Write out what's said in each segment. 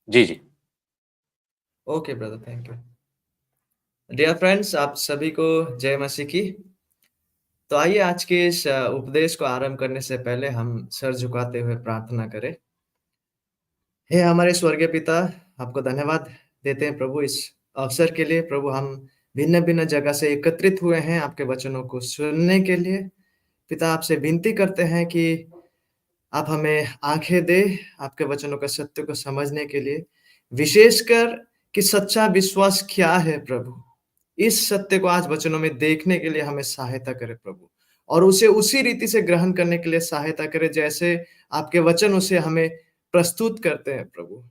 जी, जी। Okay brother, thank you. Dear friends, आप सभी को जय मसीह की। तो आइए आज के इस उपदेश को आरंभ करने से पहले हम सर झुकाते हुए प्रार्थना करें। हे हमारे स्वर्गीय पिता, आपको धन्यवाद देते हैं प्रभु इस अवसर के लिए। प्रभु, हम भिन्न-भिन्न जगह से एकत्रित हुए हैं आपके वचनों को सुनने के लिए। पिता, आपसे विनती करते हैं कि आप हमें आँखें दें, आपके वचनों का सत्य को समझने के लिए, विशेषकर कि सच्चा विश्वास क्या है प्रभु। इस सत्य को आज वचनों में देखने के लिए हमें सहायता करें प्रभु, और उसे उसी रीति से ग्रहण करने के लिए सहायता करें जैसे आपके वचन उसे हमें प्रस्तुत करते हैं प्रभु।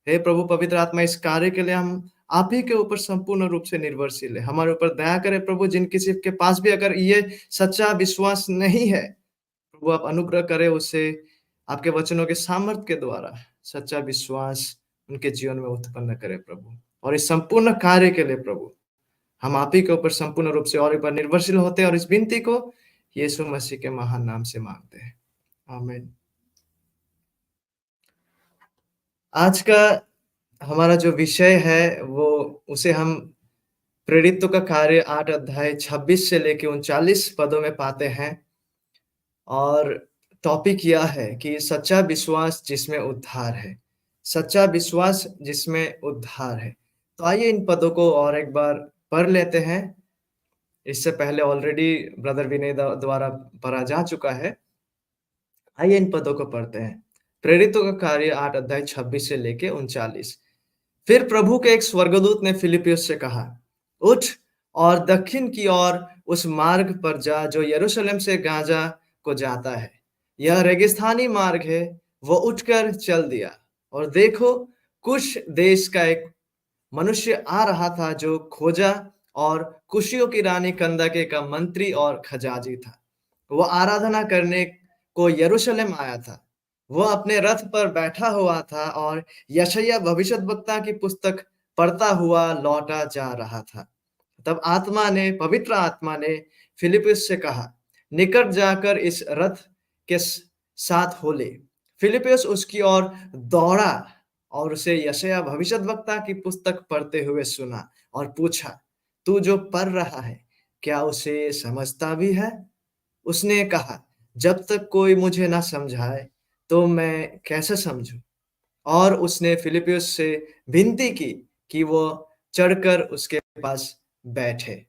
हे प्रभु पवित्र आत्मा, इस कार्य के लिए हम आप ही के ऊपर संपूर्ण रूप से निर्भरशील है। हमारे ऊपर दया करें प्रभु, जिन किसी के पास भी अगर ये सच्चा विश्वास नहीं है, प्रभु आप अनुग्रह करें उसे आपके वचनों के सामर्थ्य के द्वारा सच्चा विश्वास उनके जीवन में उत्पन्न करें प्रभु। और इस संपूर्ण कार्य के लिए प्रभु हम आप ही के ऊपर संपूर्ण रूप से और एक बार निर्भरशील होते हैं, और इस विनती को यीशु मसीह के महान नाम से मांगते हैं, आमीन। आज का हमारा जो विषय है वो उसे हम प्रेरितों का कार्य 8 अध्याय 26 से लेके 39 पदों में पाते हैं, और टॉपिक यह है कि सच्चा विश्वास जिसमें उद्धार है। सच्चा विश्वास जिसमें उद्धार है। तो आइए इन पदों को और एक बार पढ़ लेते हैं। इससे पहले ऑलरेडी ब्रदर विनय द्वारा पढ़ा जा चुका है। आइए इन पदों को पढ़ते हैं। प्रेरितों का कार्य 8 अध्याय 26 से लेके 39। फिर प्रभु के एक स्वर्गदूत ने फिलिप्युस से कहा, उठ और दक्षिण की ओर उस मार्ग पर जा जो यरूशलेम से गाजा को जाता है। यह रेगिस्तानी मार्ग है। वो उठकर चल दिया, और देखो, कुश देश का एक मनुष्य आ रहा था जो खोजा और कुशियों की रानी कंदाके का मंत्री और खजाजी था। वो आराधना करने को यरूशलेम आया था। वो अपने रथ पर बैठा हुआ था और यशायाह भविष्यद्वक्ता की पुस्तक पढ़ता हुआ लौटा जा रहा था। तब पवित्र आत्मा ने फिलिप्पुस से कहा, निकट जाकर इस रथ के साथ हो ले। फिलिप्पुस उसकी ओर दौड़ा और उसे यशायाह भविष्यद्वक्ता की पुस्तक पढ़ते हुए सुना और पूछा, तू जो पढ़ रहा है, क्या उसे समझता भी है? उसने कहा, जब तक कोई मुझे ना समझाए, तो मैं कैसे समझूं? और उसने फिलिप्पुस से विनती की कि वो चढ़कर उसके पास बैठे।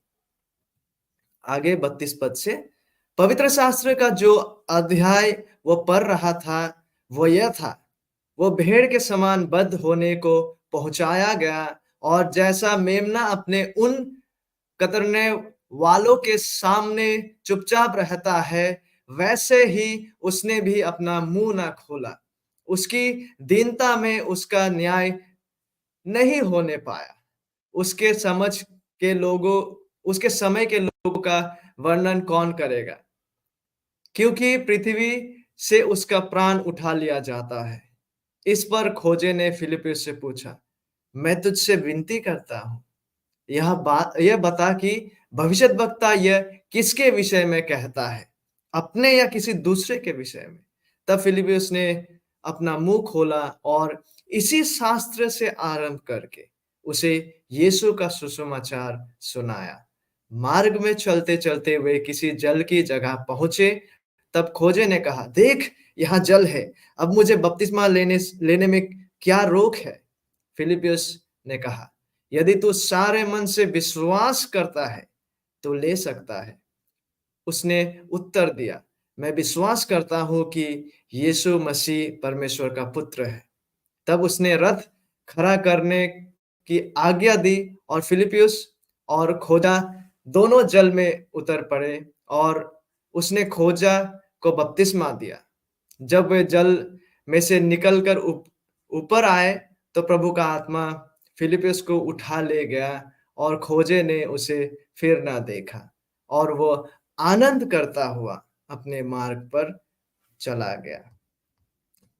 आगे 32 पद से पवित्र शास्त्र का जो अध्याय वो पढ़ रहा था, वो यह था, वो भेड़ के समान बद्ध होने को पहुंचाया गया, और जैसा मेमना अपने उन कतरने वालों के सामने चुपचाप रहता है, वैसे ही उसने भी अपना मुंह ना खोला। उसकी दीनता में उसका न्याय नहीं होने पाया। उसके समझ के लोगों उसके समय के लोगों का वर्णन कौन करेगा? क्योंकि पृथ्वी से उसका प्राण उठा लिया जाता है। इस पर खोजे ने फिलिप्पुस से पूछा, मैं तुझसे विनती करता हूँ, यह बता कि भविष्यद्वक्ता यह किसके विषय में कहता है, अपने या किसी दूसरे के विषय में? तब फिलिप्पुस ने अपना मुंह खोला और इसी शास्त्र से आरंभ करके उसे यीशु का सुसमाचार सुनाया। मार्ग में चलते-चलते वे किसी जल की जगह पहुंचे। तब खोजे ने कहा, देख, यहाँ जल है, अब मुझे बपतिस्मा लेने में क्या रोक है? फिलिप्पुस ने कहा, यदि तू सारे मन से विश्वास करता है तो ले सकता है। उसने उत्तर दिया, मैं विश्वास करता हूँ कि यीशु मसीह परमेश्वर का पुत्र है। तब उसने रथ खड़ा करने की आज्ञा दी, और फिलिप्पुस और खोजा दोनों जल में उतर पड़े, और उसने खोजा को बपतिस्मा दिया। जब वे जल में से निकलकर ऊपर आए, तो प्रभु का आत्मा फिलिप्पुस को उठा ले गया, और खोजे ने उसे फिर ना देखा, और वो आनंद करता हुआ अपने मार्ग पर चला गया।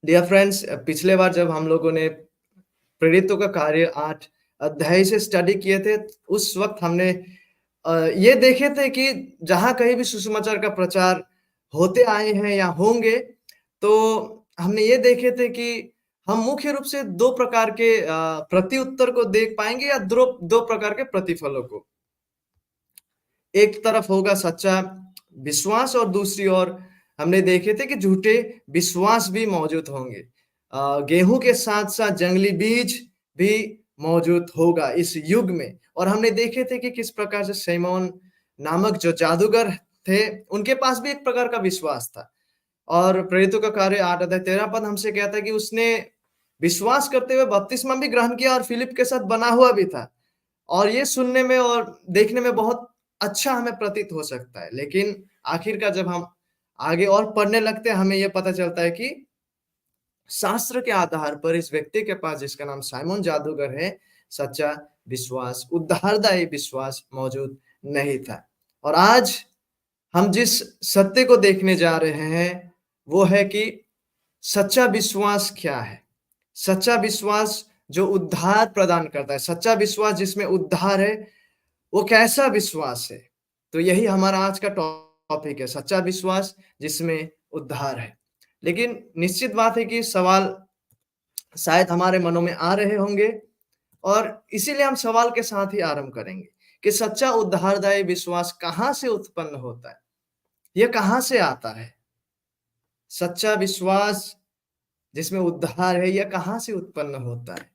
डियर फ्रेंड्स, पिछले बार जब हम लोगों ने प्रेरितों का कार्य 8 अध्याय से स्टडी किए थे, उस वक़्त हमने ये देखे थे कि जहाँ कहीं भी सुसमाचार का प्रचार होते आए हैं या होंगे, तो हमने ये देखे थे कि हम मुख्य रूप से 2 प्रकार के प्रत्युत्तर को देख पाएँगे या 2 प्रकार के प्रतिफलों को। एक तरफ होगा सच्चा विश्वास और दूसरी ओर हमने देखे थे कि झूठे विश्वास भी मौजूद होंगे। गेहूँ के साथ-साथ जंगली बीज भी मौजूद होगा इस युग में और हमने देखे थे कि किस प्रकार से सिमोन नामक जो जादूगर थे, उनके पास भी एक प्रकार का विश्वास था। और प्रेरितों का कार्य 8 अध्याय 13 पद हमसे कहता है कि उसने विश्वास करते हुए बपतिस्मा भी ग्रहण किया और फिलिप के साथ बना हुआ भी था। और ये सुनने में और देखने में बहुत अच्छा हमें प्रतीत हो सकता है। लेकिन आखिरकार जब हम आगे और पढ़ने लगते हैं, हमें ये पता चलता है कि शास्त्र के आधार पर इस व्यक्ति के पास जिसका नाम साइमन जादूगर है, सच्चा विश्वास, उद्धारदायी विश्वास मौजूद नहीं था। और आज हम जिस सत्य को देखने जा रहे हैं, वो है कि सच्चा विश्वास क्या है? सच्चा विश्वास जो उद्धार प्रदान करता है, सच्चा विश्वास जिसमें उद्धार है, वो कैसा विश्वास है? तो यही हमारा आज का टॉपिक है, सच्चा विश्वास जिसमें उद्धार है। लेकिन निश्चित बात है कि सवाल शायद हमारे मनों में आ रहे होंगे और इसीलिए हम सवाल के साथ ही आरंभ करेंगे कि सच्चा उद्धारदायी विश्वास कहाँ से उत्पन्न होता है? ये कहाँ से आता है? सच्चा विश्वास जिसमें उद्धार है, यह कहाँ से उत्पन्न होता है?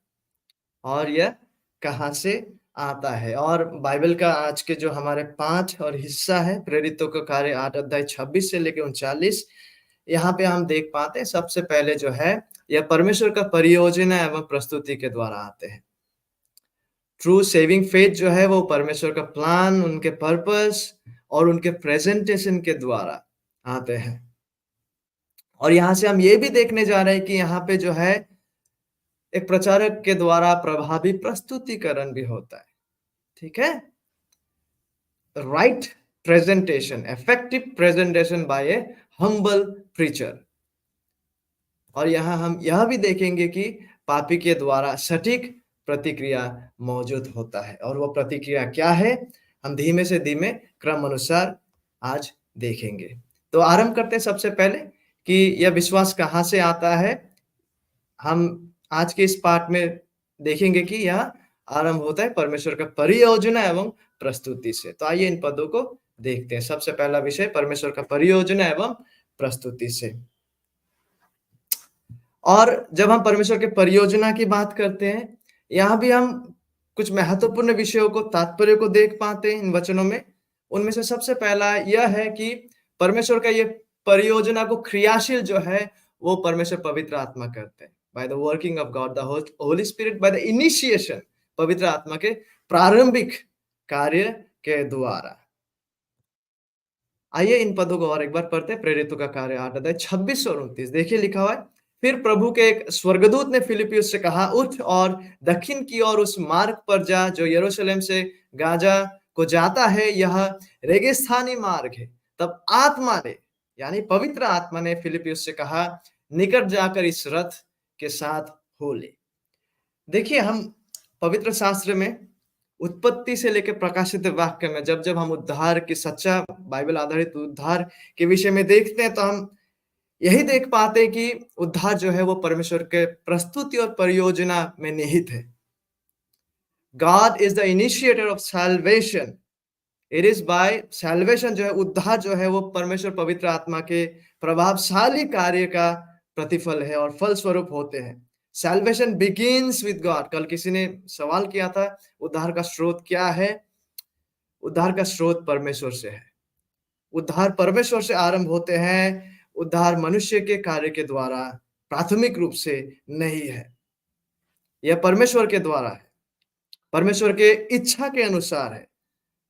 और यह कहाँ से आता है? और बाइबल का आज के जो हमारे 5 और हिस्सा है, प्रेरितों का कार्य 8 अध्याय 26 से लेके 39, यहाँ पे हम देख पाते हैं सबसे पहले जो है, यह परमेश्वर का परियोजना एवं प्रस्तुति के द्वारा आते हैं। ट्रू सेविंग फेथ जो है वो परमेश्वर का प्लान, उनके पर्पस और उनके प्रेजेंटेशन के द्वारा आते हैं। और यहाँ से हम ये भी देखने जा रहे हैं कि यहाँ पे जो है एक प्रचारक के द्वारा प्रभावी प्रस्तुतिकरण भी होता है, ठीक है? Right presentation, effective presentation by A humble preacher. और यहाँ हम यह भी देखेंगे कि पापी के द्वारा सटीक प्रतिक्रिया मौजूद होता है और वो प्रतिक्रिया क्या है, हम धीमे से धीमे क्रम अनुसार आज देखेंगे। तो आरंभ करते हैं सबसे पहले कि यह विश्वास कहाँ से आता है। हम आज के इस पाठ में देखेंगे कि यह आरंभ होता है परमेश्वर का परियोजना एवं प्रस्तुति से। तो आइए इन पदों को देखते हैं। सबसे पहला विषय परमेश्वर का परियोजना एवं प्रस्तुति से। और जब हम परमेश्वर के परियोजना की बात करते हैं, यहाँ भी हम कुछ महत्वपूर्ण विषयों को, तात्पर्य को देख पाते हैं इन वचनों में। उनमें से सबसे पहला यह है कि परमेश्वर का ये परियोजना को क्रियाशील जो है, वो परमेश्वर पवित्र आत्मा करते हैं। By the working of God the Holi spirit, by the initiation, पवित्र आत्मा के प्रारंभिक कार्य के द्वारा। आइए इन पदों को और एक बार पढ़ते हैं। प्रेरितों का कार्य 8 अध्याय 26 और 29। देखिए लिखा हुआ है, फिर प्रभु के एक स्वर्गदूत ने फिलिप्पियुस से कहा, उठ और दक्षिण की ओर उस मार्ग पर जा जो यरूशलेम से गाजा को जाता है, यह रेगिस्तानी मार्ग है। तब आत्मा ने, यानी पवित्र आत्मा ने फिलिप्पियुस से कहा, निकट जाकर इस रथ के साथ हो ले। देखिए, हम पवित्र शास्त्र में उत्पत्ति से लेकर प्रकाशित वाक्य में जब जब हम उद्धार की, सच्चा बाइबल आधारित उद्धार के विषय में देखते हैं, तो हम यही देख पाते हैं कि उद्धार जो है वो परमेश्वर के प्रस्तुति और परियोजना में निहित है। God is the initiator of salvation. It is by salvation जो है, उद्धार जो है वो परमेश्वर पवित्र आत्मा के प्रभावशाली कार्य का प्रतिफल है और फल स्वरूप होते हैं। Salvation begins with God. कल किसी ने सवाल किया था, उद्धार का स्रोत क्या है? उद्धार का स्रोत परमेश्वर से है। उद्धार परमेश्वर से आरंभ होते हैं। उद्धार मनुष्य के कार्य के द्वारा प्राथमिक रूप से नहीं है, यह परमेश्वर के द्वारा है, परमेश्वर के इच्छा के अनुसार है।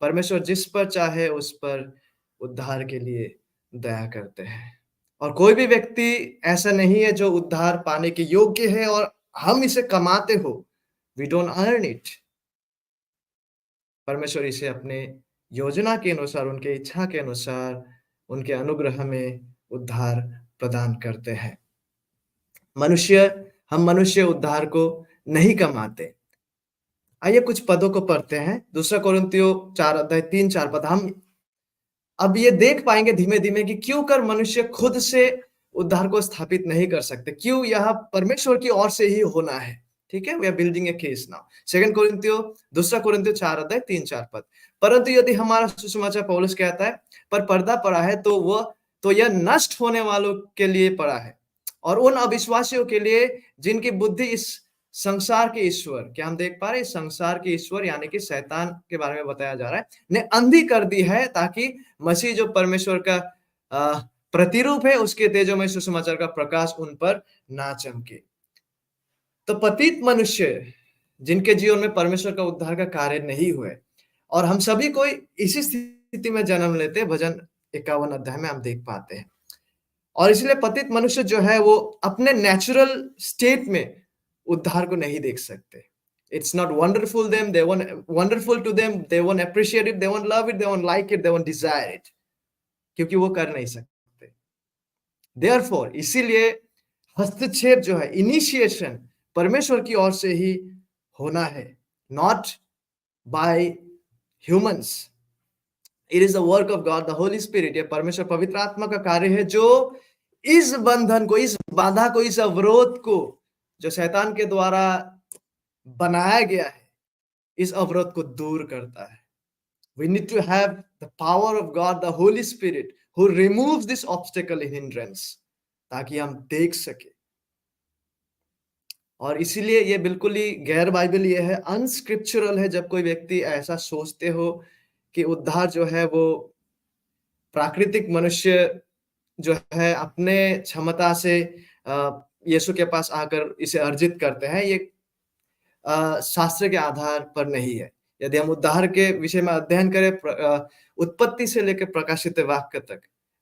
परमेश्वर जिस पर चाहे उस पर उद्धार के लिए दया करते हैं और कोई भी व्यक्ति ऐसा नहीं है जो उद्धार पाने के योग्य है और हम इसे कमाते हो। We don't earn it. परमेश्वर इसे अपने योजना के अनुसार, उनके इच्छा के अनुसार, उनके अनुग्रह में उद्धार प्रदान करते हैं। हम मनुष्य उद्धार को नहीं कमाते। आइए कुछ पदों को पढ़ते हैं। दूसरा कोरिन्थियों 4 अध्याय 3-4 पद। हम अब ये देख पाएंगे धीमे धीमे कि क्यों कर मनुष्य खुद से उद्धार को स्थापित नहीं कर सकते। क्यों? यह परमेश्वर की ओर से ही होना है। ठीक है? We are building a case now. 2 कोरिन्थियों 2 कोरिन्थियों 4 अध्याय 3-4 पद। परंतु यदि हमारा सुसमाचार, पौलुस कहता है, पर पर्दा पड़ा है तो यह नष्ट होने वालों के लिए पड़ा है और उन अविश्वासियों के लिए जिनकी बुद्धि इस संसार के ईश्वर, क्या हम देख पा रहे हैं? संसार के ईश्वर यानी कि शैतान के बारे में बताया जा रहा है, ने अंधी कर दी है, ताकि मसीह जो परमेश्वर का प्रतिरूप है, उसके तेजोमय सुसमाचार का प्रकाश उन पर ना चमके। तो पतित मनुष्य जिनके जीवन में परमेश्वर का उद्धार का कार्य नहीं हुए, और हम सभी को इसी स्थिति में जन्म लेते हैं, भजन 51 अध्याय में हम देख पाते हैं। और इसलिए पतित मनुष्य जो है वो अपने नेचुरल स्टेट में उद्धार को नहीं देख सकते। It's not wonderful them, they won't wonderful to them, they won't appreciate it, they won't love it, they won't like it, they won't desire it, क्योंकि वो कर नहीं सकते। देयरफॉर इसीलिए हस्तक्षेप जो है, इनिशिएशन परमेश्वर की ओर से ही होना है, not bye humans. It is the work of God, the Holi spirit. ये परमेश्वर पवित्र आत्मा का कार्य है जो इस बंधन को, इस बाधा को, इस अवरोध को जो शैतान के द्वारा बनाया गया है, इस अवरोध को दूर करता है। We need to have the power of God, the Holy Spirit, who removes this obstacle and hindrance, ताकि हम देख सके। और इसीलिए ये बिल्कुल ही गैर बाइबल ये है, अनस्क्रिप्चरल है जब कोई व्यक्ति ऐसा सोचते हो कि उद्धार जो है वो प्राकृतिक मनुष्य जो है अपने क्षमता से यीशु के पास आकर इसे अर्जित करते हैं। ये शास्त्र के आधार पर नहीं है। यदि हम उद्धार के विषय में अध्ययन करें उत्पत्ति से लेकर प्रकाशित वाक्य तक,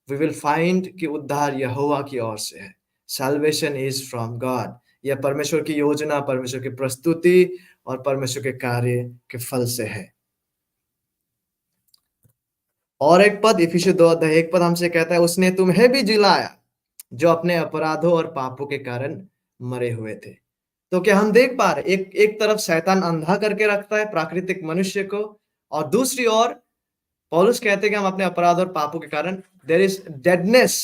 वी विल फाइंड कि उद्धार यहोवा की ओर से है। Salvation is from God. यह परमेश्वर की योजना, परमेश्वर की प्रस्तुति और परमेश्वर के कार्य के फल से है। और एक पद, इफिसियों 2 अध्याय 1 पद हमसे कहता है, उसने तुम्हें भी जिलाया जो अपने अपराधों और पापों के कारण मरे हुए थे। तो क्या हम देख पा रहे, एक तरफ शैतान अंधा करके रखता है प्राकृतिक मनुष्य को, और दूसरी ओर पौलुस कहते हैं कि हम अपने अपराध और पापों के कारण, देयर इज डेडनेस,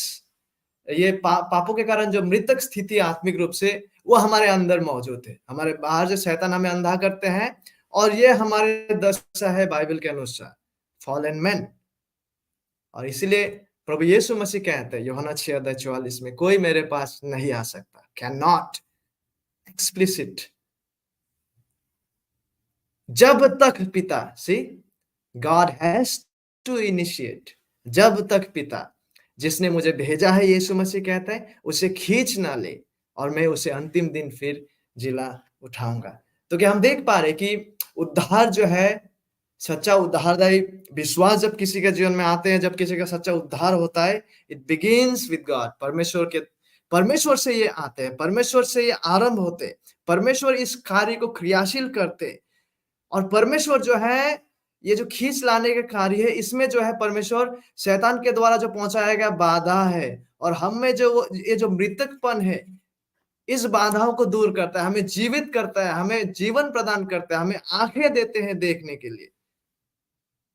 ये पापों के कारण जो मृतक स्थिति आत्मिक रूप से वो हमारे अंदर मौजूद है। हमारे बाहर से शैतान हमें अंधा करते हैं, और ये हमारे दशा है बाइबल के अनुसार, फॉलन मैन। और इसीलिए प्रभु यीशु मसीह कहते हैं यूहन्ना 6:44 में, कोई मेरे पास नहीं आ सकता, कैन नॉट, एक्सप्लिसिट, जब तक पिता, सी गॉड हैज टू इनिशिएट, जब तक पिता जिसने मुझे भेजा है, यीशु मसीह कहता है, उसे खींच ना ले, और मैं उसे अंतिम दिन फिर जिला उठाऊंगा। तो क्या हम देख पा रहे कि उद्धार जो है, सच्चा उद्धारदायी विश्वास जब किसी के जीवन में आते हैं, जब किसी का सच्चा उद्धार होता है, इट बिगिंस विद गॉड। परमेश्वर से ये आते हैं, परमेश्वर से ये आरंभ होते हैं, परमेश्वर इस कार्य को क्रियाशील करते, और परमेश्वर जो है ये जो खींच लाने का कार्य है, इसमें जो है परमेश्वर शैतान के द्वारा जो पहुंचाया गया बाधा है, और हम में जो ये जो मृतकपन है, इस बाधाओं को दूर करता है, हमें जीवित करता है, हमें जीवन प्रदान करता है, हमें आंखें देते हैं देखने के लिए,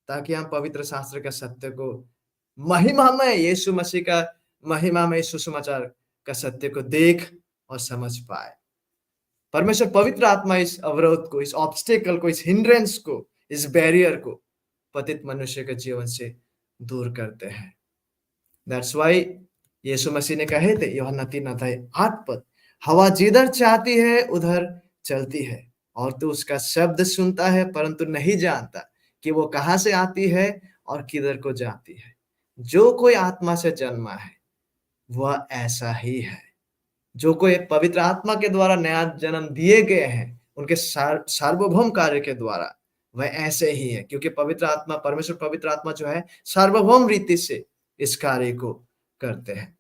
ताकि हम पवित्र शास्त्र का सत्य को, महिमा में यीशु मसीह का महिमा में सुसमाचार का सत्य को देख और समझ पाए। परमेश्वर पवित्र आत्मा इस अवरोध को, इस ऑब्स्टेकल को, इस हिंड्रेंस को, इस बैरियर को पतित मनुष्य के जीवन से दूर करते हैं। दैट्स व्हाई यीशु मसीह ने कहे थे यूहन्ना 3:8 पद, हवा जिधर चाहती है उधर चलती है, और तू उसका शब्द सुनता है परंतु नहीं जानता कि वो कहाँ से आती है और किधर को जाती है। जो कोई आत्मा से जन्मा है वह ऐसा ही है। जो कोई पवित्र आत्मा के द्वारा नया जन्म दिए गए हैं, उनके सार्वभौम कार्य के द्वारा, वह ऐसे ही है, क्योंकि पवित्र आत्मा, परमेश्वर पवित्र आत्मा जो है सार्वभौम रीति से इस कार्य को करते हैं।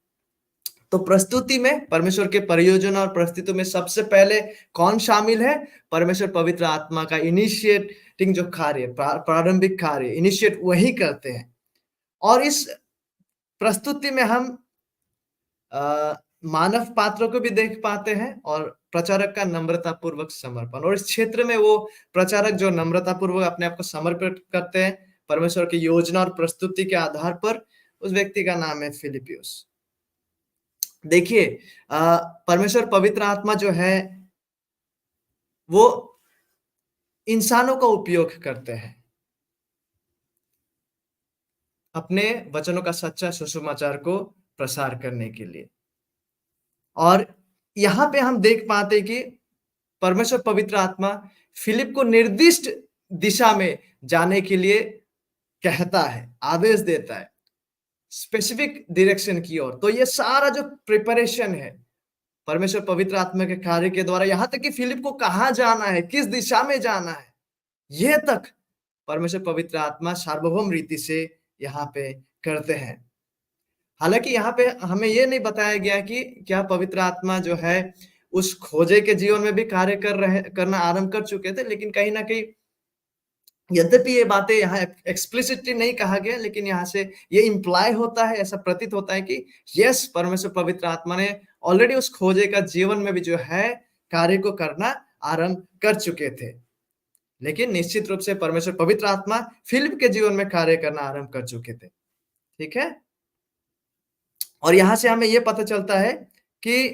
तो प्रस्तुति में परमेश्वर के परियोजना और प्रस्तुति में सबसे पहले कौन शामिल है? परमेश्वर पवित्र आत्मा का इनिशिएटिंग जो कार्य, प्रारंभिक कार्य इनिशिएट वही करते हैं। और इस प्रस्तुति में हम मानव पात्रों को भी देख पाते हैं, और प्रचारक का नम्रता पूर्वक समर्पण। और इस क्षेत्र में वो प्रचारक जो नम्रता पूर्वक अपने आप को समर्पित करते हैं परमेश्वर की योजना और प्रस्तुति के आधार पर, उस व्यक्ति का नाम है फिलिपियुस। देखिए परमेश्वर पवित्र आत्मा जो है, वो इंसानों का उपयोग करते हैं, अपने वचनों का सच्चा सुसमाचार को प्रसार करने के लिए। और यहाँ पे हम देख पाते हैं कि परमेश्वर पवित्र आत्मा फिलिप को निर्दिष्ट दिशा में जाने के लिए कहता है, आदेश देता है, स्पेसिफिक डायरेक्शन की ओर। तो ये सारा जो प्रिपरेशन है, परमेश्वर पवित्र आत्मा के कार्य के द्वारा, यहाँ तक कि फिलिप को कहाँ जाना है, किस दिशा में जाना है, ये तक परमेश्वर पवित्र आत्मा सार्वभौम रीति से यहाँ पे करते हैं। हालाँकि यहाँ पे हमें ये नहीं बताया गया कि क्या पवित्र आत्मा जो है, उस खोजे के जीवन में भी कार्य करना आरंभ कर चुके थे, लेकिन कहीं न कहीं यद्यपि ये बातें यहाँ एक्सप्लिसिटली नहीं कहा गया, लेकिन यहाँ से ये इम्प्लाई होता है, ऐसा प्रतीत होता है कि यस, परमेश्वर पवित्र आत्मा ने ऑलरेडी उस खोजे का जीवन में भी जो है, कार्य को करना आरंभ कर चुके थे। लेकिन निश्चित रूप से परमेश्वर पवित्र आत्मा फिलिप के जीवन में कार्य करना आरंभ कर चुके थे। ठीक है? और यहाँ से हमें ये पता चलता है कि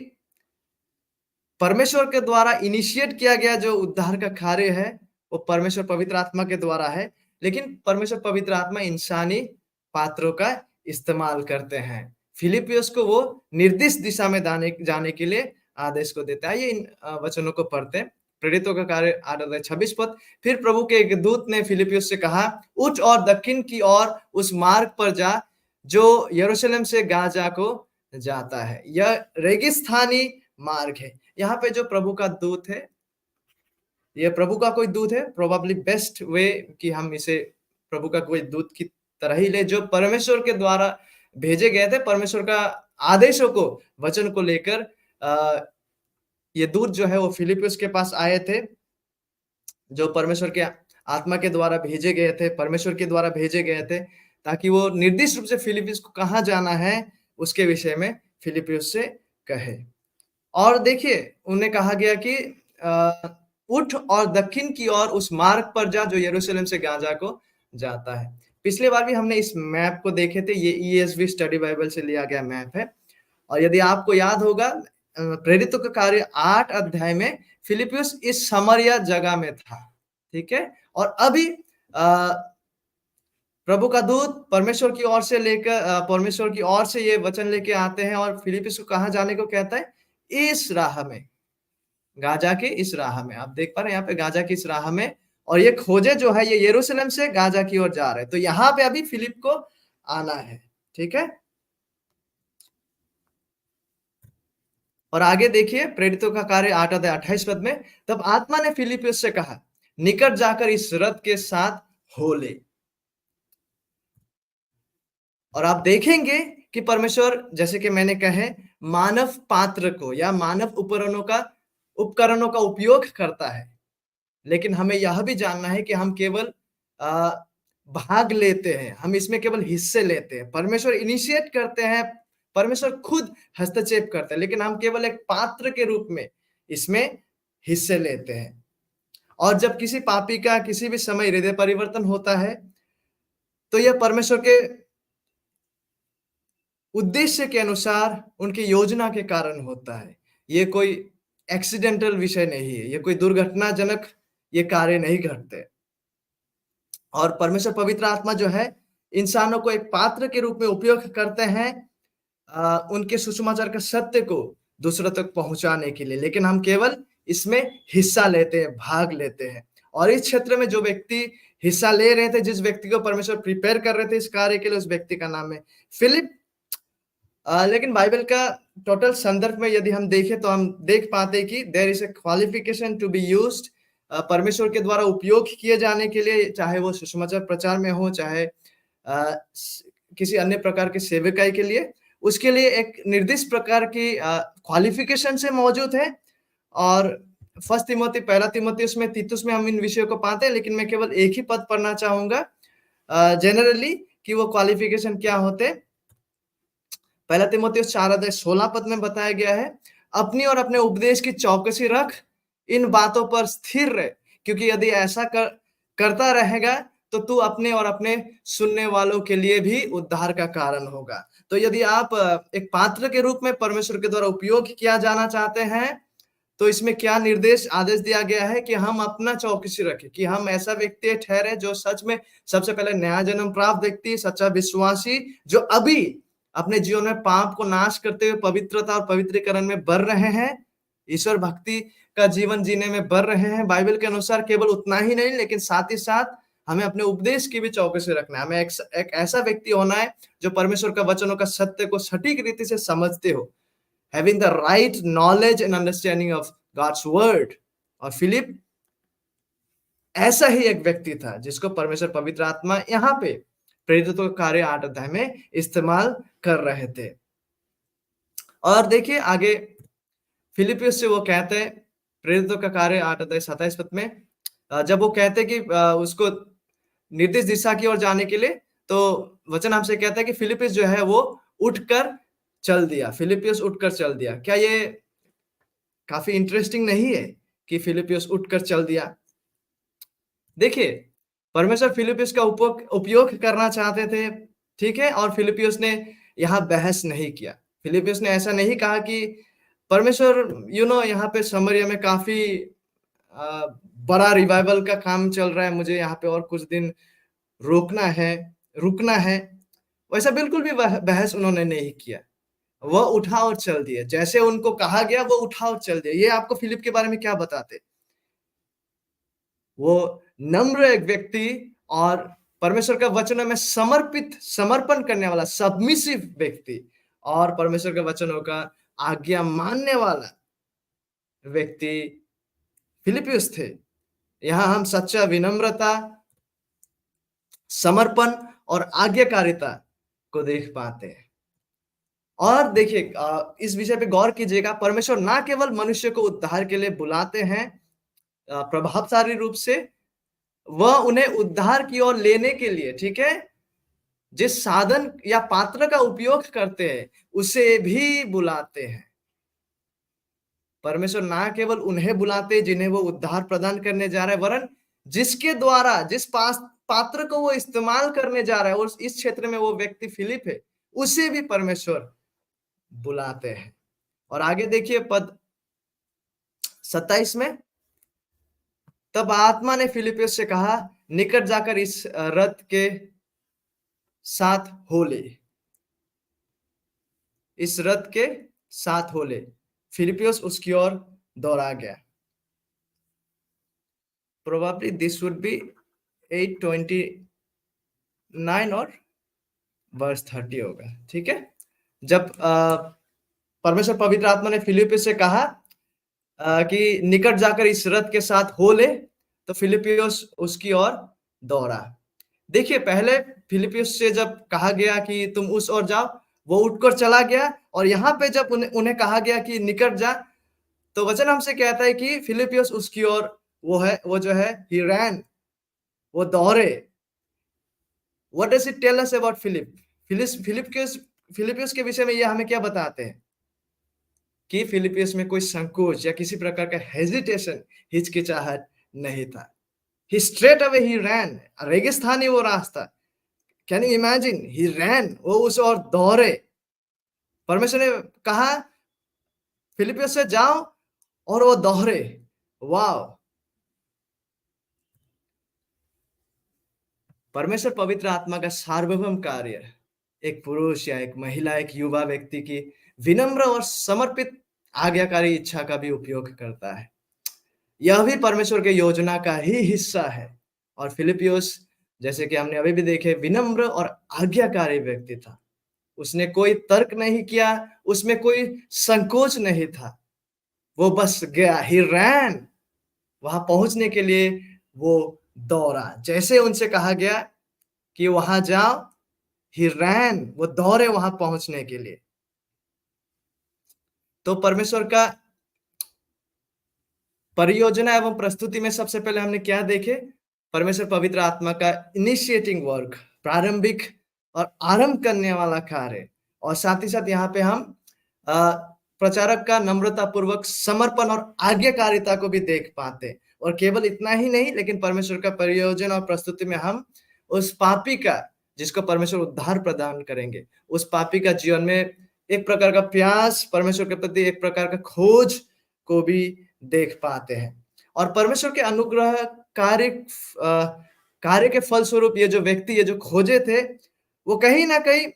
परमेश्वर के द्वारा इनिशिएट किया गया जो उद्धार का कार्य है, वो परमेश्वर पवित्र आत्मा के द्वारा है, लेकिन परमेश्वर पवित्र आत्मा इंसानी पात्रों का इस्तेमाल करते हैं। फिलिपियुस को वो निर्दिष्ट दिशा में जाने के लिए आदेश को देता है। ये इन वचनों को पढ़ते हैं। प्रेरितों का कार्य 8 अध्याय 26 पद। फिर प्रभु के एक दूत ने फिलिपियुस से कहा, उठ और दक्षिण की ओर उस मार्ग पर जा, जो यरूशलेम से गाजा को जाता है। यह रेगिस्तानी मार्ग है। यहाँ पे जो प्रभु का दूत है, ये प्रभु का कोई दूत है, प्रोबेबली बेस्ट वे कि हम इसे प्रभु का कोई दूत की तरह ही ले, जो परमेश्वर के द्वारा भेजे गए थे, परमेश्वर का आदेशों को, वचन को लेकर ये दूत जो है वो फिलिपियुस के पास आए थे, जो परमेश्वर के आत्मा के द्वारा भेजे गए थे, परमेश्वर के द्वारा भेजे गए थे, ताकि वो निर्दिष्ट रूप से फिलिपियुस को कहाँ जाना है, उसके विषय में फिलिपियुस से कहे। और देखिए, उन्हें कहा गया कि उठ और दक्षिण की ओर उस मार्ग पर जा, जो यरूशलेम से गाजा को जाता है। पिछली बार भी हमने इस मैप को देखे थे, ये ESV स्टडी बाइबल से लिया गया मैप है। और यदि आपको याद होगा, प्रेरितों का कार्य 8 अध्याय में फिलिपियुस इस समरिया जगह में था, ठीक है? और अभी प्रभु का दूत परमेश्वर की ओर से परमेश्वर की ओर से ये वचन लेके आते हैं और फिलिपियुस को कहाँ जाने को कहता है? इस राह में, गाजा की इस राह में। आप देख पा रहे हैं यहाँ पे गाजा की इस राह में, और ये खोजे जो है, ये यरूशलेम से गाजा की ओर जा रहे हैं। तो यहाँ पे अभी फिलिप को आना है, ठीक है? और आगे देखिए, प्रेरितों का कार्य 8 अध्याय 28 पद में, तब आत्मा ने फिलिपियुस से कहा, निकट जाकर इस रथ के साथ हो ले। और आप देखेंगे कि परमेश्वर, जैसे कि मैंने कहे, मानव पात्र को या मानव उपकरणों का उपयोग करता है। लेकिन हमें यह भी जानना है कि हम केवल अ, भाग लेते हैं, हम इसमें केवल हिस्से लेते हैं। परमेश्वर इनिशिएट करते हैं, परमेश्वर खुद हस्तक्षेप करते हैं, लेकिन हम केवल एक पात्र के रूप में इसमें हिस्से लेते हैं। और जब किसी पापी का किसी भी समय हृदय परिवर्तन होता है, तो यह परमेश्वर के उद्देश्य के अनुसार, उनकी योजना के कारण होता है। ये कोई एक्सीडेंटल विषय नहीं है, ये कोई दुर्घटनाजनक ये कार्य नहीं घटते। और परमेश्वर पवित्र आत्मा जो है, इंसानों को एक पात्र के रूप में उपयोग करते हैं उनके सुसमाचार का सत्य को दूसरों तक पहुंचाने के लिए। लेकिन हम केवल इसमें हिस्सा लेते हैं, भाग लेते हैं। और इस क्षेत्र में जो व्यक्ति हिस्सा ले रहे थे, जिस व्यक्ति को परमेश्वर प्रिपेयर कर रहे थे इस कार्य के लिए, उस व्यक्ति का नाम है फिलिप। लेकिन बाइबल का टोटल संदर्भ में यदि हम देखें, तो हम देख पाते हैं कि there is a qualification to be used, परमेश्वर के द्वारा उपयोग किए जाने के लिए, चाहे वो सुसमाचार प्रचार में हो, चाहे किसी अन्य प्रकार के सेवकाई के लिए, उसके लिए एक निर्दिष्ट प्रकार की क्वालिफिकेशन से मौजूद है। और फर्स्ट तिमोथी, पहला तिमोथेयुस में, तीतुस में हम इन विषयों को पाते हैं, लेकिन मैं केवल एक ही पद पढ़ना चाहूंगा जनरली कि वो क्वालिफिकेशन क्या होते हैं। पहला तिमोथेयुस 4 अध्याय 16 पद में बताया गया है, अपनी और अपने उपदेश की चौकसी रख, इन बातों पर स्थिर रहे, क्योंकि यदि ऐसा करता रहेगा तो तू अपने और अपने सुनने वालों के लिए भी उद्धार का कारण होगा। तो यदि आप एक पात्र के रूप में परमेश्वर के द्वारा उपयोग किया जाना चाहते हैं, तो इसमें क्या निर्देश आदेश दिया गया है कि हम अपना चौकसी रखें, कि हम ऐसा व्यक्ति ठहरे जो सच में सबसे पहले नया जन्म प्राप्त व्यक्ति, सच्चा विश्वासी, जो अभी अपने जीवन में पाप को नाश करते हुए पवित्रता और पवित्रीकरण में बढ़ रहे हैं, ईश्वर भक्ति का जीवन जीने में बढ़ रहे हैं। बाइबल के अनुसार केवल उतना ही नहीं, लेकिन साथ ही साथ हमें अपने उपदेश की भी चौकसी रखना है। हमें एक ऐसा व्यक्ति होना है जो परमेश्वर का वचनों का सत्य को सटीक रीति से समझते हो, having the right knowledge and understanding of God's word। और फिलिप ऐसा ही एक व्यक्ति था जिसको परमेश्वर पवित्र आत्मा यहाँ पे प्रेरितों के कार्य 8 अध्याय में इस्तेमाल कर रहे थे। और देखिए आगे फिलिपियुस से वो कहते हैं, प्रेरितों का कार्य 8 अध्याय 27 पद में, जब वो कहते हैं कि उसको निर्दिष्ट दिशा की ओर जाने के लिए, तो वचन हमसे कहता है कि फिलिपियुस जो है वो उठकर चल दिया। फिलिपियुस उठकर चल दिया। क्या ये काफी इंटरेस्टिंग नहीं है कि फिलिपियुस उठकर चल दिया? देखिए, परमेश्वर फिलिपियुस का उपयोग करना चाहते थे, ठीक है? और फिलिपियुस ने यहाँ बहस नहीं किया। फिलिपियुस ने ऐसा नहीं कहा कि परमेश्वर यहाँ पे समरिया में काफी बड़ा रिवाइवल का काम चल रहा है, मुझे यहाँ पे और कुछ दिन रुकना है। वैसा बिल्कुल भी बहस उन्होंने नहीं किया। वह उठा और चल दिए। जैसे उनको कहा गया वो उठा और चल दिए। ये आपको फिलिप के बारे में क्या बताते? वो नम्र एक व्यक्ति और परमेश्वर का वचनों में समर्पण करने वाला सबमिसिव व्यक्ति और परमेश्वर के वचनों का आज्ञा मानने वाला व्यक्ति फिलिपियुस थे। यहाँ हम सच्चा विनम्रता, समर्पण और आज्ञाकारिता को देख पाते हैं। और देखिए इस विषय पे गौर कीजिएगा, परमेश्वर ना केवल मनुष्य को उद्धार के लिए बुलाते हैं प्रभावशाली रूप से, वह उन्हें उद्धार की ओर लेने के लिए, ठीक है, जिस साधन या पात्र का उपयोग करते हैं उसे भी बुलाते हैं। परमेश्वर ना केवल उन्हें बुलाते जिन्हें वो उद्धार प्रदान करने जा रहे हैं, वरन जिसके द्वारा जिस पात्र को वो इस्तेमाल करने जा रहा है और इस क्षेत्र में वो व्यक्ति फिलिप है, उसे भी परमेश्वर बुलाते हैं। और आगे देखिए पद 27 में, तब आत्मा ने फिलिपियुस से कहा, निकट जाकर इस रथ के साथ हो ले। इस रथ के साथ हो ले। फिलिपियुस उसकी ओर दौड़ा गया। प्रोबेबली दिस वुड बी 8:29 और वर्स 30 होगा, ठीक है। जब परमेश्वर पवित्र आत्मा ने फिलिपियुस से कहा कि निकट जाकर इस रथ के साथ हो ले, तो फिलिपियुस उसकी ओर दौड़ा। देखिए पहले फिलिपियुस से जब कहा गया कि तुम उस ओर जाओ, वो उठकर चला गया, और यहाँ पे जब उन्हें कहा गया कि निकट जा, तो वचन हमसे कहता है कि फिलिपियुस उसकी ओर वो जो है ही रैन, वो दौड़े। What does it tell us about Philippus के विषय में ये हमें क्या बताते हैं कि फिलिपियुस में कोई संकोच या किसी प्रकार का हेजिटेशन, हिचकिचाहट नहीं था। He straight away he ran। रेगिस्तानी वो रास्ता, can you imagine, he ran, वो उस ओर दौड़े। परमेश्वर ने कहा फिलिपियुस से जाओ, और वो दौड़े। वाव! परमेश्वर पवित्र आत्मा का सार्वभौम कार्य एक पुरुष या एक महिला, एक युवा व्यक्ति की विनम्र और समर्पित आज्ञाकारी इच्छा का भी उपयोग करता है। यह भी परमेश्वर के योजना का ही हिस्सा है। और फिलिपियुस, जैसे कि हमने अभी भी देखे, विनम्र और आज्ञाकारी व्यक्ति था। उसने कोई तर्क नहीं किया, उसमें कोई संकोच नहीं था, वो बस गया। ही रैन, वहां पहुंचने के लिए वो दौड़ा। जैसे उनसे कहा गया कि वहां जाओ, ही रैन, वो दौड़े वहां पहुंचने के लिए। तो परमेश्वर का परियोजना एवं प्रस्तुति में सबसे पहले हमने क्या देखे? परमेश्वर पवित्र आत्मा का इनिशिएटिंग वर्क, प्रारंभिक और आरंभ करने वाला कार्य, और साथ ही साथ यहाँ पे हम प्रचारक का नम्रता पूर्वक समर्पण और आज्ञाकारिता को भी देख पाते। और केवल इतना ही नहीं, लेकिन परमेश्वर का परियोजना और प्रस्तुति में हम उस पापी का जिसको परमेश्वर उद्धार प्रदान करेंगे, उस पापी का जीवन में एक प्रकार का प्यास परमेश्वर के प्रति एक प्रकार का खोज को भी देख पाते हैं। और परमेश्वर के अनुग्रह कार्य कार्य के फलस्वरूप ये जो व्यक्ति ये जो खोजे थे, वो कहीं न कहीं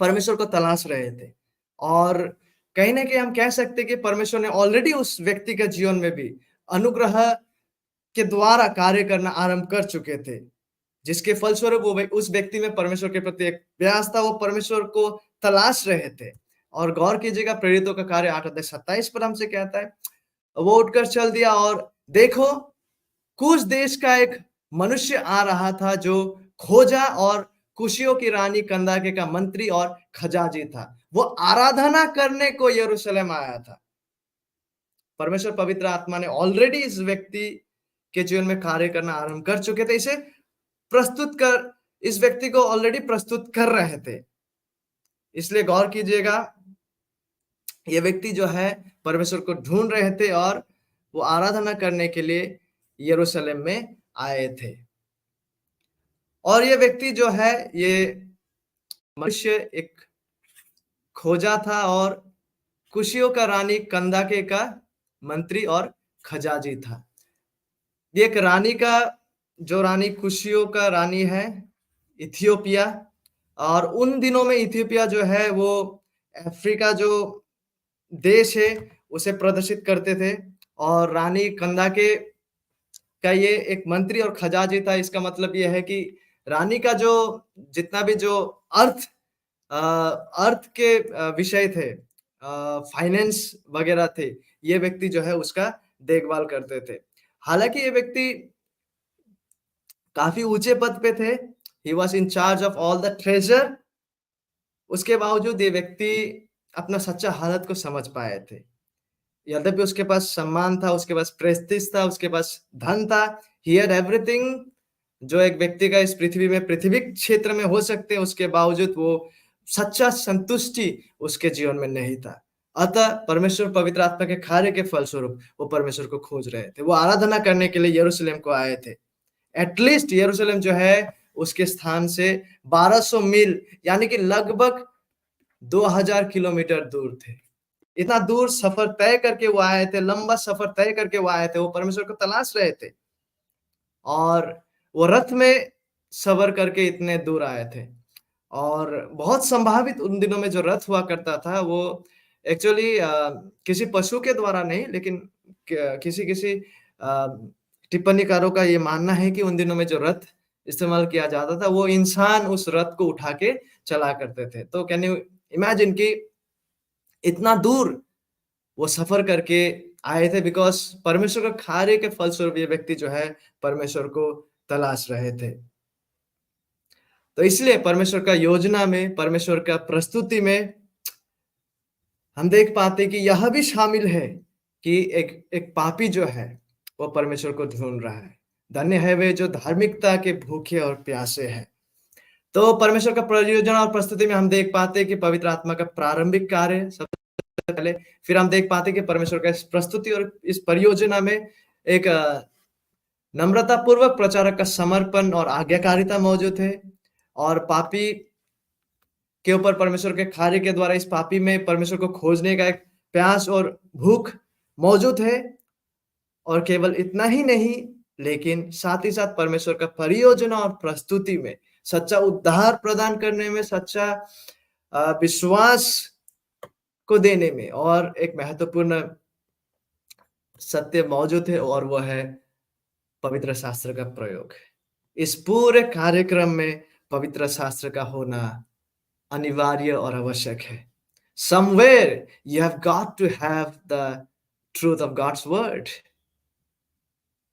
परमेश्वर को तलाश रहे थे। और कहीं न कहीं हम कह सकते हैं कि परमेश्वर ने ऑलरेडी उस व्यक्ति के जीवन में भी अनुग्रह के द्वारा कार्य करना आरंभ कर चुके थे। जिसके फलस्वरूप वो उस व्यक्ति में परमेश्वर के प्रति एक प्यास था, वो परमेश्वर को तलाश रहे थे। और गौर कीजिएगा प्रेरितों का कार्य 8 अध्याय 27 पर हमसे कहता है, वो उठकर चल दिया और देखो कूश देश का एक मनुष्य आ रहा था जो खोजा और कुशियों की रानी कंदाके का मंत्री और खजांची था। वो आराधना करने को यरूशलेम आया था। परमेश्वर पवित्र आत्मा ने ऑलरेडी इस व्यक्ति के जीवन में कार्य करना आरंभ कर चुके थे। इस व्यक्ति को ऑलरेडी प्रस्तुत कर रहे थे। इसलिए गौर कीजिएगा, ये व्यक्ति जो है परमेश्वर को ढूंढ रहे थे और वो आराधना करने के लिए यरूशलेम में आए थे। और ये व्यक्ति जो है, ये मनुष्य एक खोजा था और कुशियों का रानी कंदाके का मंत्री और खजांची था। ये एक रानी का जो रानी कुशियों का रानी है इथियोपिया, और उन दिनों में इथियोपिया जो है वो अफ्रीका जो देश है उसे प्रदर्शित करते थे। और रानी कंदाके का ये एक मंत्री और खजांची था। इसका मतलब ये है कि रानी का जो जितना भी जो अर्थ के विषय थे, फाइनेंस वगैरह थे, ये व्यक्ति जो है उसका देखभाल करते थे। हालांकि ये व्यक्ति काफी ऊंचे पद पे थे, he was in charge of all the treasure. उसके बावजूद ये व्यक्ति अपना सच्चा हालत को समझ पाए थे। यद्यपि उसके पास सम्मान था, उसके पास प्रेस्टीज था, उसके पास धन था, ही हैड एवरीथिंग जो एक व्यक्ति का इस पृथ्वी में पृथ्वी क्षेत्र में हो सकते हैं, उसके बावजूद वो सच्चा संतुष्टि उसके जीवन में नहीं था। अतः परमेश्वर पवित्र आत्मा के कार्य के फलस्वरूप वो परमेश्वर को खोज रहे थे। वो आराधना करने के लिए यरूशलेम को आए थे। एटलीस्ट यरूशलेम जो है उसके स्थान से 1200 मील यानी कि लगभग 2000 किलोमीटर दूर थे। इतना दूर सफर तय करके वो आए थे, लंबा सफर तय करके वो आए थे। वो परमेश्वर को तलाश रहे थे और वो रथ में सवार करके इतने दूर आए थे। और बहुत संभावित उन दिनों में जो रथ हुआ करता था वो एक्चुअली किसी पशु के द्वारा नहीं, लेकिन किसी किसी टिप्पणीकारों का ये मानना है कि उन दिनों में जो रथ इस्तेमाल किया जाता था वो इंसान उस रथ को उठा के चला करते थे। तो कैन यू इमेजिन कि इतना दूर वो सफर करके आए थे, बिकॉज परमेश्वर का कार्य के फलस्वरूप ये व्यक्ति जो है परमेश्वर को तलाश रहे थे। तो इसलिए परमेश्वर का योजना में, परमेश्वर का प्रस्तुति में हम देख पाते कि यह भी शामिल है कि एक पापी जो है वो परमेश्वर को ढूंढ रहा है। धन्य है वे जो धार्मिकता के भूखे और प्यासे हैं। तो परमेश्वर का प्रयोजन और प्रस्तुति में हम देख पाते हैं कि पवित्र आत्मा का प्रारंभिक कार्य सबसे पहले, फिर हम देख पाते हैं कि परमेश्वर का इस प्रस्तुति और इस परियोजना में एक नम्रता पूर्वक प्रचारक का समर्पण और आज्ञाकारिता मौजूद है। और पापी के ऊपर परमेश्वर के कार्य के द्वारा इस पापी में परमेश्वर को खोजने का एक प्यास और भूख मौजूद है। और केवल इतना ही नहीं, लेकिन साथ ही साथ परमेश्वर का परियोजना और प्रस्तुति में सच्चा उद्धार प्रदान करने में, सच्चा विश्वास को देने में और एक महत्वपूर्ण सत्य मौजूद है, और वह है पवित्र शास्त्र का प्रयोग। इस पूरे कार्यक्रम में पवित्र शास्त्र का होना अनिवार्य और आवश्यक है। Somewhere you have got to have the truth of God's word.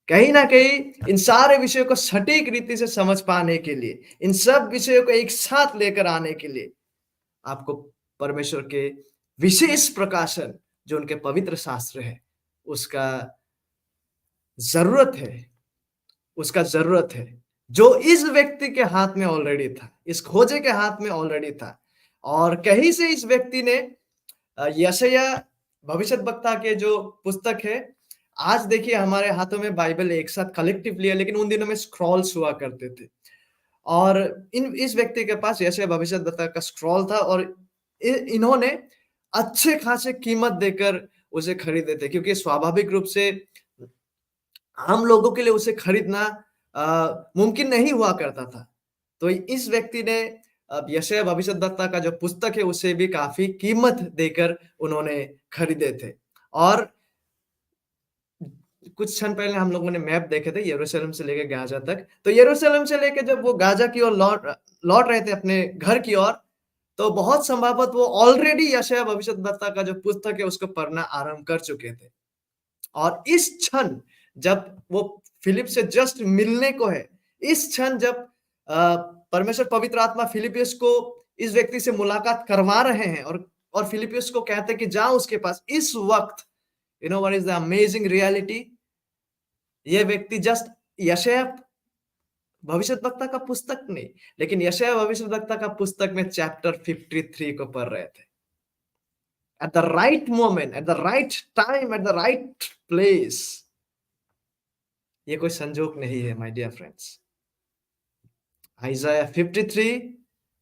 कहीं ना कहीं इन सारे विषयों को सटीक रीति से समझ पाने के लिए, इन सब विषयों को एक साथ लेकर आने के लिए आपको परमेश्वर के विशेष प्रकाशन जो उनके पवित्र शास्त्र है उसका जरूरत है, जो इस व्यक्ति के हाथ में ऑलरेडी था, इस खोजे के हाथ में ऑलरेडी था। और कहीं से इस व्यक्ति ने यशायाह भविष्यद्वक्ता के जो पुस्तक है, आज देखिए हमारे हाथों में बाइबल एक साथ कलेक्टिवली है, लेकिन उन दिनों में स्क्रॉल्स हुआ करते थे। और इस व्यक्ति के पास यशायाह भविष्यद्वक्ता का स्क्रॉल था और इन्होंने अच्छे खासे कीमत देकर उसे खरीदे थे, क्योंकि स्वाभाविक रूप से आम लोगों के लिए उसे खरीदना मुमकिन नहीं हुआ करता था। तो इस व्यक्ति ने यशायाह भविष्यद्वक्ता का जो पुस्तक है उसे भी काफ़ी कीमत देकर उन्होंने खरीदे थे। और कुछ क्षण पहले हम लोगों ने मैप देखे थे यरूशलेम से लेके गाज़ा तक। तो यरूशलेम से लेके जब वो गाज़ा की ओर लौट रहे थे अपने घर की ओर, तो बहुत संभवतः वो ऑलरेडी यशायाह भविष्यद्वक्ता का जो पुस्तक है उसको पढ़ना आरंभ कर चुके थे। और इस क्षण जब वो फिलिप से जस्ट मिलने को है, इस क्षण जब परमेश्वर पवित्र आत्मा फिलिपियुस को इस व्यक्ति से मुलाकात करवा रहे हैं और फिलिपियुस को कहते हैं कि जाओ उसके पास, इस वक्त you know what is the amazing reality, ये व्यक्ति जस्ट यशायाह भविष्यद्वक्ता का पुस्तक नहीं, लेकिन यशायाह भविष्यद्वक्ता का पुस्तक में चैप्टर 53 को पढ़ रहे थे। At the right moment, at the right time, at the right place. ये कोई संजोग नहीं है, माय डियर फ्रेंड्स। आइज़ाया 53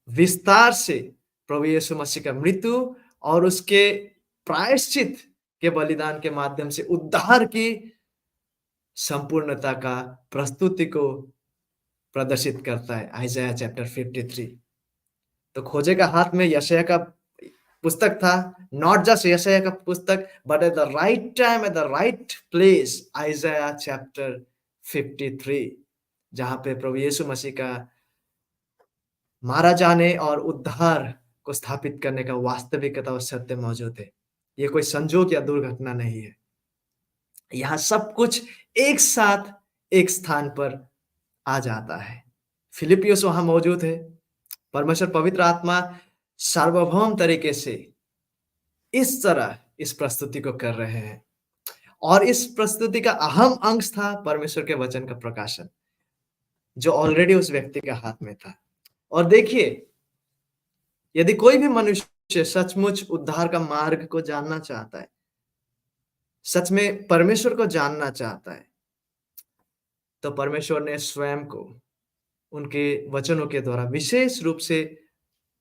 विस्तार से प्रभु यीशु मसीह का मृत्यु और उसके प्रायश्चित के बलिदान के माध्यम से उद्धार की संपूर्णता का प्रस्तुति को प्रदर्शित करता है। आइज़ाया चैप्टर 53। तो खोजे का हाथ में यशायाह का पुस्तक था, नॉट जस्ट यशायाह का पुस्तक, but at the right time at the right place आइज़ाया chapter 53, जहां पे प्रभु यीशु मसीह का मारा जाने और उद्धार को स्थापित करने का वास्तविकता और सत्य मौजूद है। ये कोई संजोग या दुर्घटना नहीं है। यहाँ सब कुछ एक साथ एक स्थान पर आ जाता है। फिलिपियुस वहां मौजूद है। परमेश्वर पवित्र आत्मा सार्वभौम तरीके से इस तरह इस प्रस्तुति को कर रहे हैं और इस प्रस्तुति का अहम अंश था परमेश्वर के वचन का प्रकाशन, जो ऑलरेडी उस व्यक्ति के हाथ में था। और देखिए, यदि कोई भी मनुष्य सचमुच उद्धार का मार्ग को जानना चाहता है, सच में परमेश्वर को जानना चाहता है, तो परमेश्वर ने स्वयं को उनके वचनों के द्वारा विशेष रूप से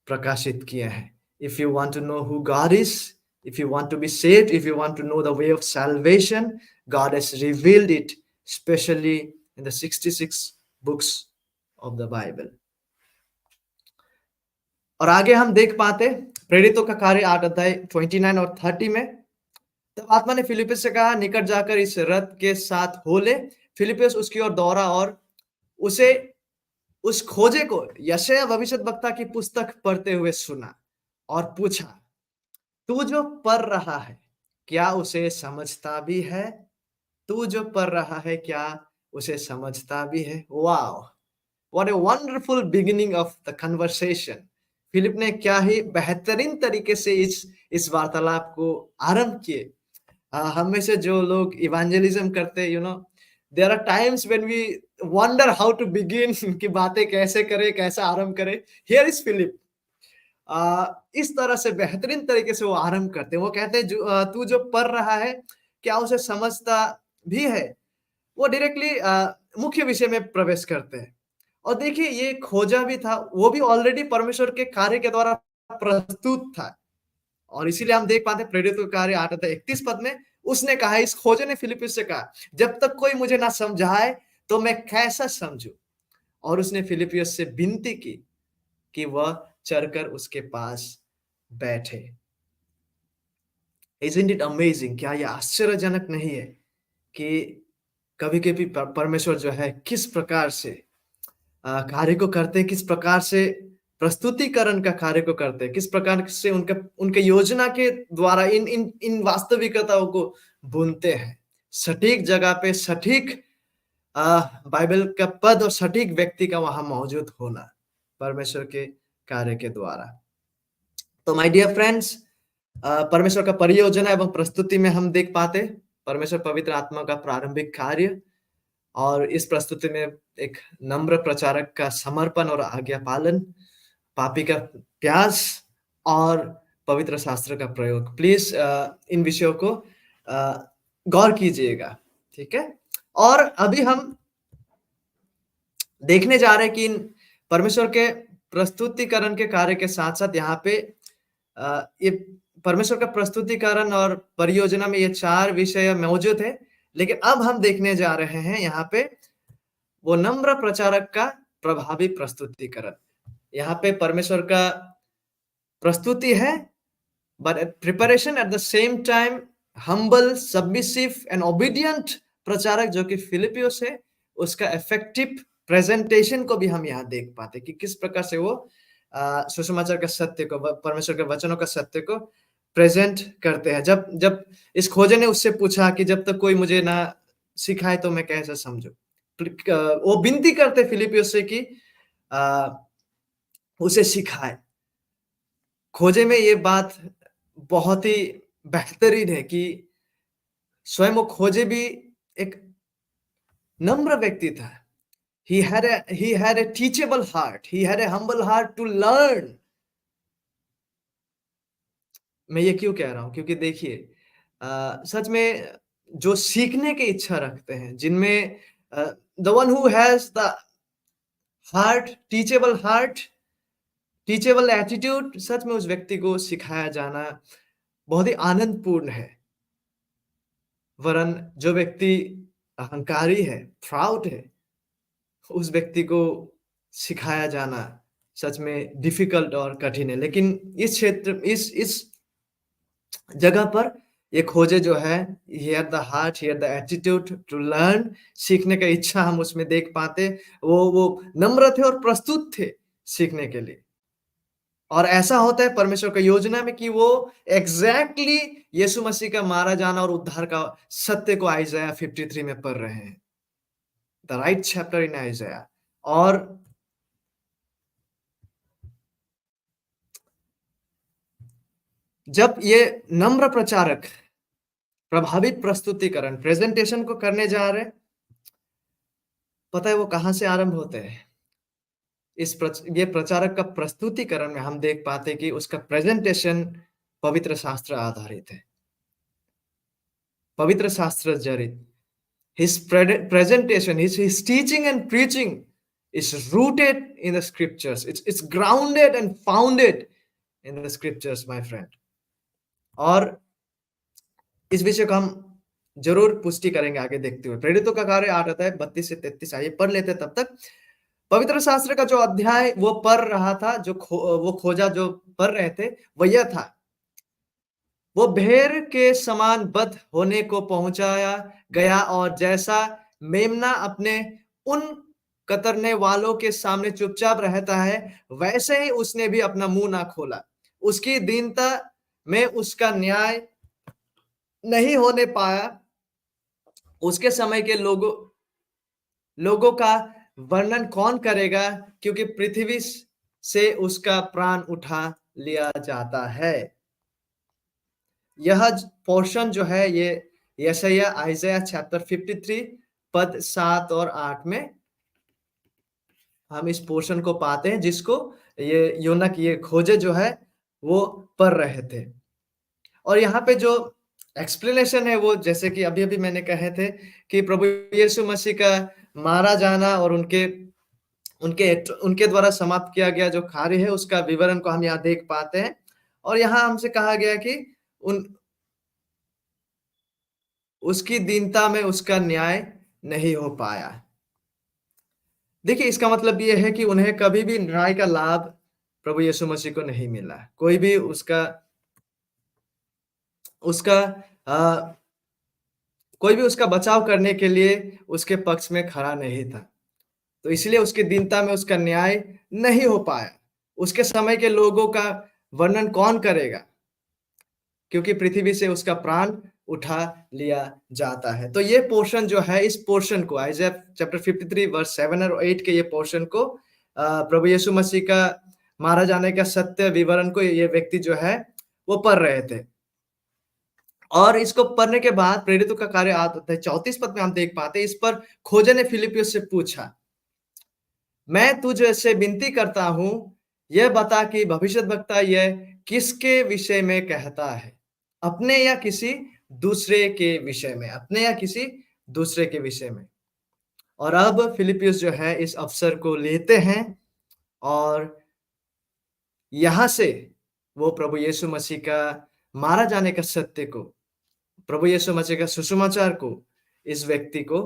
प्रकाशित किया है। If you want to know who God is, if you want to be saved, if you want to know the way of salvation, God has revealed it, especially in the 66 books of the Bible. और आगे हम देख पाते प्रेरितों का कार्य 8 अध्याय 29 और 30 में, तब आत्मा ने फिलिपियुस से कहा, निकट जाकर इस रथ के साथ हो ले। फिलिपियुस उसकी ओर दौड़ा और उसे उस खोजे को यशायाह भविष्यद्वक्ता की पुस्तक पढ़ते हुए सुना और पूछा, तू जो पढ़ रहा है क्या उसे समझता भी है? तू जो पढ़ रहा है क्या उसे समझता भी है? Wow, what a wonderful beginning of the conversation. Philip ने क्या ही बेहतरीन तरीके से इस वार्तालाप को आरंभ किए। हम में से जो लोग इवेंजलिज्म करते, you know, there are times when we wonder how to begin, कि बातें कैसे करें, कैसे आरंभ करें। हियर इज फिलिप, इस तरह से बेहतरीन तरीके से वो आरंभ करते हैं। वो कहते हैं, तू जो पढ़ रहा है क्या उसे समझता भी है? वो डायरेक्टली मुख्य विषय में प्रवेश करते हैं। और देखिए, ये खोजा भी था, वो भी ऑलरेडी परमेश्वर के कार्य के द्वारा प्रस्तुत था। और इसीलिए हम देख पाते हैं प्रेरितों के कार्य 8 अध्याय 31 पद में उसने कहा, इस खोजे ने फिलिपियुस से कहा, जब तक कोई मुझे ना समझाए तो मैं कैसा समझूं? और उसने फिलिपियुस से विनती की कि वह चढ़कर उसके पास बैठे। Isn't it amazing? क्या यह आश्चर्यजनक नहीं है कि कभी-कभी परमेश्वर जो है किस प्रकार से कार्य को करते हैं, किस प्रकार से प्रस्तुतिकरण का कार्य को करते हैं, किस प्रकार से उनके योजना के द्वारा इन वास्तविकताओं को बुनते हैं। सटीक जगह पे सटीक बाइबल का पद और सटीक व्यक्ति का वहां मौजूद होना परमेश्वर के कार्य के द्वारा। तो माय डियर फ्रेंड्स, परमेश्वर का परियोजना एवं प्रस्तुति में हम देख पाते परमेश्वर पवित्र आत्मा का प्रारंभिक कार्य, और इस प्रस्तुति में एक नम्र प्रचारक का समर्पण और आज्ञा पालन, पापी का प्यास और पवित्र शास्त्र का प्रयोग। प्लीज इन विषयों को गौर कीजिएगा, ठीक है? और अभी हम देखने जा रहे हैं कि इन परमेश्वर के प्रस्तुतिकरण के कार्य के साथ-साथ यहाँ पे ये परमेश्वर का प्रस्तुतिकरण और परियोजना में ये 4 विषय मौजूद है। लेकिन अब हम देखने जा रहे हैं यहाँ पे वो नम्र प्रचारक का प्रभावी प्रस्तुतिकरण। यहाँ पे परमेश्वर का प्रस्तुति है, but at preparation at the same time humble, submissive and obedient प्रचारक जो कि फिलिपियोस है, उसका इफेक्टिव प्रेजेंटेशन को भी हम यहाँ देख पाते हैं कि किस प्रकार से वो सुसमाचार का सत्य को, परमेश्वर के वचनों का सत्य को प्रेजेंट करते हैं। जब जब इस खोजे ने उससे पूछा कि जब तक कोई मुझे ना सिखाए तो मैं कैसे समझूं, वो विनती करते फिलिपियोस से कि उसे सिखाए। खोजे में ये बात बहुत ही बेहतरीन है कि स्वयं वो खोजे भी एक नम्र व्यक्ति था। he had a teachable heart, he had a humble heart to learn। मैं ये क्यों कह रहा हूँ? क्योंकि देखिए सच में जो सीखने की इच्छा रखते हैं, जिनमें the one who has the heart, teachable attitude, सच में उस व्यक्ति को सिखाया जाना बहुत ही आनंदपूर्ण है। वरन जो व्यक्ति अहंकारी है, प्राउड है, उस व्यक्ति को सिखाया जाना सच में डिफिकल्ट और कठिन है। लेकिन इस क्षेत्र इस जगह पर ये खोजे जो है, he had the heart, he had the attitude to learn, सीखने का इच्छा हम उसमें देख पाते। वो नम्र थे और प्रस्तुत थे सीखने के लिए। और ऐसा होता है परमेश्वर का योजना में कि वो एग्जैक्टली यीशु मसीह का मारा जाना और उद्धार का सत्य को आइज़ाया 53 में पढ़ रहे हैं, द राइट चैप्टर इन आइज़ाया। और जब ये नम्र प्रचारक प्रभावित प्रस्तुतिकरण प्रेजेंटेशन को करने जा रहे, पता है वो कहां से आरंभ होते हैं? ये प्रचारक का प्रस्तुतिकरण में हम देख पाते कि उसका प्रेजेंटेशन पवित्र शास्त्र आधारित है, पवित्र शास्त्र जड़ित। His presentation, his teaching and preaching is rooted in the scriptures. It's grounded and founded in the scriptures, my friend। और इस विषय को हम जरूर पुष्टि करेंगे आगे देखते हुए। प्रेरितों का कार्य 8 अध्याय 32 से 33 आइए पढ़ लेते। तब तक पवित्र शास्त्र का जो अध्याय वो पढ़ रहा था, वो खोजा जो पढ़ रहे थे, वो यह था, वो भेड़ के समान बद्ध होने को पहुंचाया गया और जैसा मेमना अपने उन कतरने वालों के सामने चुपचाप रहता है, वैसे ही उसने भी अपना मुंह ना खोला। उसकी दीनता में उसका न्याय नहीं होने पाया। उसके समय के लोगों का वर्णन कौन करेगा, क्योंकि पृथ्वी से उसका प्राण उठा लिया जाता है। यह पोर्शन जो है ये यशायाह आइज़ाया चैप्टर 53 पद 7 और 8 में हम इस पोर्शन को पाते हैं, जिसको ये योनक, ये खोजे जो है वो पढ़ रहे थे। और यहाँ पे जो एक्सप्लेनेशन है वो, जैसे कि अभी-अभी मैंने कहे थे कि प्रभु यीशु मसीह का मारा जाना और उनके द्वारा समाप्त किया गया जो कार्य है, उसका विवरण को हम यहाँ देख पाते हैं। और यहाँ हमसे कहा गया कि उसकी दीनता में उसका न्याय नहीं हो पाया। देखिए, इसका मतलब ये है कि उन्हें कभी भी न्याय का लाभ प्रभु यीशु मसीह को नहीं मिला। कोई भी कोई भी उसका बचाव करने के लिए उसके पक्ष में खड़ा नहीं था। तो इसलिए उसकी दीनता में उसका न्याय नहीं हो पाया। उसके समय के लोगों का वर्णन कौन करेगा, क्योंकि पृथ्वी से उसका प्राण उठा लिया जाता है। तो ये पोर्शन जो है, इस पोर्शन को आइज़ाया चैप्टर 53 वर्स 7 और 8 के ये पोर्शन को प्रभु यीशु मसीह का मारा जाने का सत्य विवरण को ये व्यक्ति जो है वो पढ़ रहे थे। और इसको पढ़ने के बाद प्रेरितों का कार्य 34 पद में हम देख पाते हैं, इस पर खोजे ने फिलिपियुस से पूछा, मैं तुझसे विनती करता हूं, यह बता कि भविष्यद्वक्ता यह किसके विषय में कहता है, अपने या किसी दूसरे के विषय में, अपने या किसी दूसरे के विषय में। और अब फिलिपियुस जो है इस अवसर को लेते हैं और यहाँ से वो प्रभु यीशु मसीह का मारा जाने का सत्य को, प्रभु यीशु मसीह का सुसमाचार को इस व्यक्ति को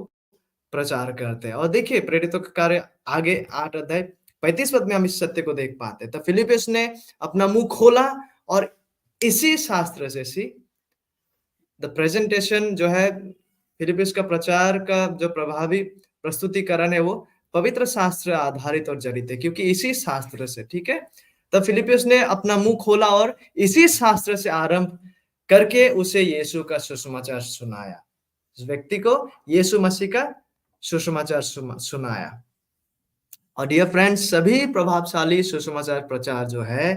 प्रचार करते हैं। और देखिए प्रेरितों का कार्य आगे 8 अध्याय 35 पद में हम इस सत्य को देख पाते हैं। तब फिलिप्पुस ने अपना मुँह खोला और इसी शास्त्र से द प्रेजेंटेशन जो है फिलिप्पिस का प्रचार का जो प्रभावी प्रस्तुतिकरण है वो पवित्र शास्त्र आधारित और जड़ित है, क्योंकि इसी शास्त्र से, ठीक है? तब फिलिप्पिस ने अपना मुंह खोला और इसी शास्त्र से आरंभ करके उसे यीशु का सुसमाचार सुनाया। इस व्यक्ति को यीशु मसीह का सुसमाचार सुनाया। और डियर फ्रेंड्स, सभी प्रभावशाली सुसमाचार प्रचार जो है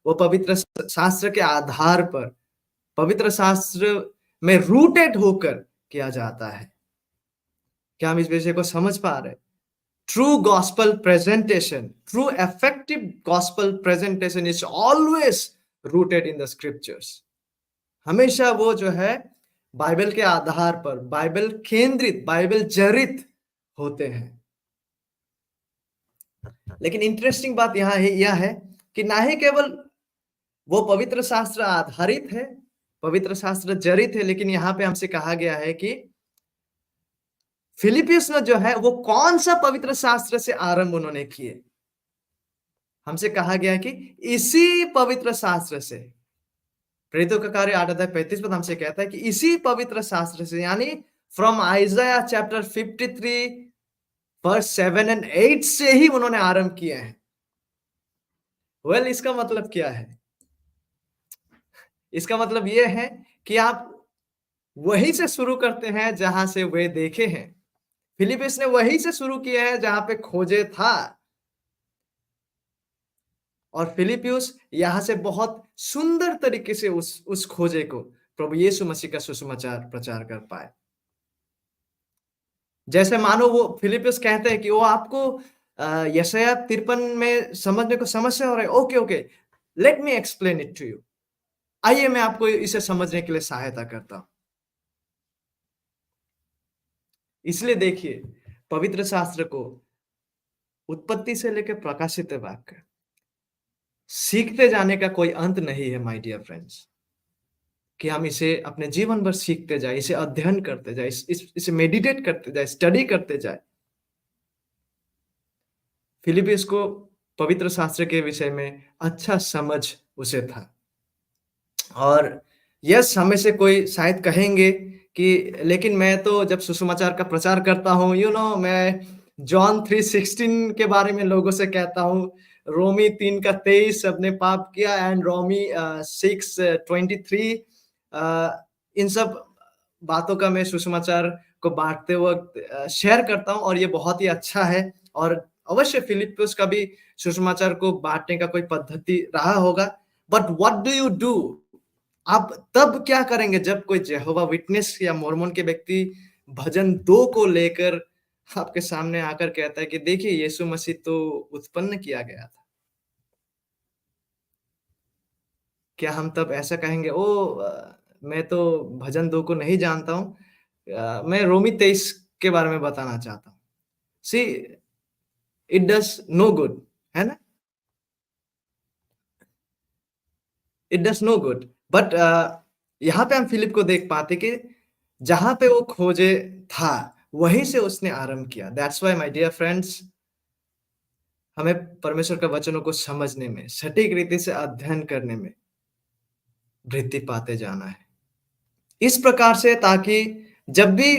वो पवित्र शास्त्र के आधार पर, पवित्र शास्त्र में रूटेड होकर किया जाता है। क्या हम इस विषय को समझ पा रहे हैं? True gospel presentation, true effective gospel presentation is always rooted in the scriptures. हमेशा वो जो है बाइबल के आधार पर, बाइबल केंद्रित, बाइबल जड़ित होते हैं। लेकिन इंटरेस्टिंग बात यह है कि ना ही केवल वो पवित्र शास्त्र आधारित है, पवित्र शास्त्र जड़ित है, लेकिन यहाँ पे हमसे कहा गया है कि फिलिप्पियुस ने जो है वो कौन सा पवित्र शास्त्र से आरंभ उन्होंने किए। हमसे कहा गया है कि इसी पवित्र शास्त्र से, प्रेरितों का कार्य 8 अध्याय 35 पद हमसे कहता है कि इसी पवित्र शास्त्र से, यानी from Isaiah chapter 53 verse 7 and 8 से ही उन्होंने आरंभ किए हैं। वेल, इसका मतलब क्या है? इसका मतलब यह है कि आप वहीं से शुरू करते हैं जहां से वे देखे हैं। फिलिप्पियुस ने वहीं से शुरू किया है जहां पे खोजे था, और फिलिप्पियुस यहां से बहुत सुंदर तरीके से उस खोजे को प्रभु यीशु मसीह का सुसमाचार प्रचार कर पाए। जैसे मानो वो फिलिप्पियुस कहते हैं कि वो आपको यशायाह 53 में समझने को समस्या हो रहा है। Okay okay, let me explain it to you. आइए मैं आपको इसे समझने के लिए सहायता करता हूं। इसलिए देखिए, पवित्र शास्त्र को उत्पत्ति से लेकर प्रकाशित वाक्य सीखते जाने का कोई अंत नहीं है माय डियर फ्रेंड्स, कि हम इसे अपने जीवन भर सीखते जाए, इसे अध्ययन करते जाए, इसे मेडिटेट करते जाए, स्टडी करते जाए। फिलिप्पियुस को पवित्र शास्त्र के विषय में अच्छा समझ उसे था। और यस, हमें से कोई शायद कहेंगे कि लेकिन मैं तो जब सुसमाचार का प्रचार करता हूँ, मैं जॉन 3:16 के बारे में लोगों से कहता हूँ, रोमी 3 का 23 सबने पाप किया, एंड रोमी 6:23, इन सब बातों का मैं सुसमाचार को बांटते वक्त शेयर करता हूँ, और ये बहुत ही अच्छा है। और अवश्य फिलिप्पियुस का भी सुसमाचार को बांटने का कोई पद्धति रहा होगा। But what do you do? आप तब क्या करेंगे जब कोई जेहोवा विटनेस या मोर्मन के व्यक्ति भजन 2 को लेकर आपके सामने आकर कहता है कि देखिए यीशु मसीह तो उत्पन्न किया गया था। क्या हम तब ऐसा कहेंगे, मैं तो भजन 2 को नहीं जानता हूँ, मैं रोमी 23 के बारे में बताना चाहता हूँ। See, it does no good, है ना? It does no good. But यहाँ पे हम फिलिप को देख पाते कि जहाँ पे वो खोजे था, वहीं से उसने आरंभ किया। That's why my dear friends, हमें परमेश्वर के वचनों को समझने में, सटीक रीति से अध्ययन करने में वृद्धि पाते जाना है। इस प्रकार से, ताकि जब भी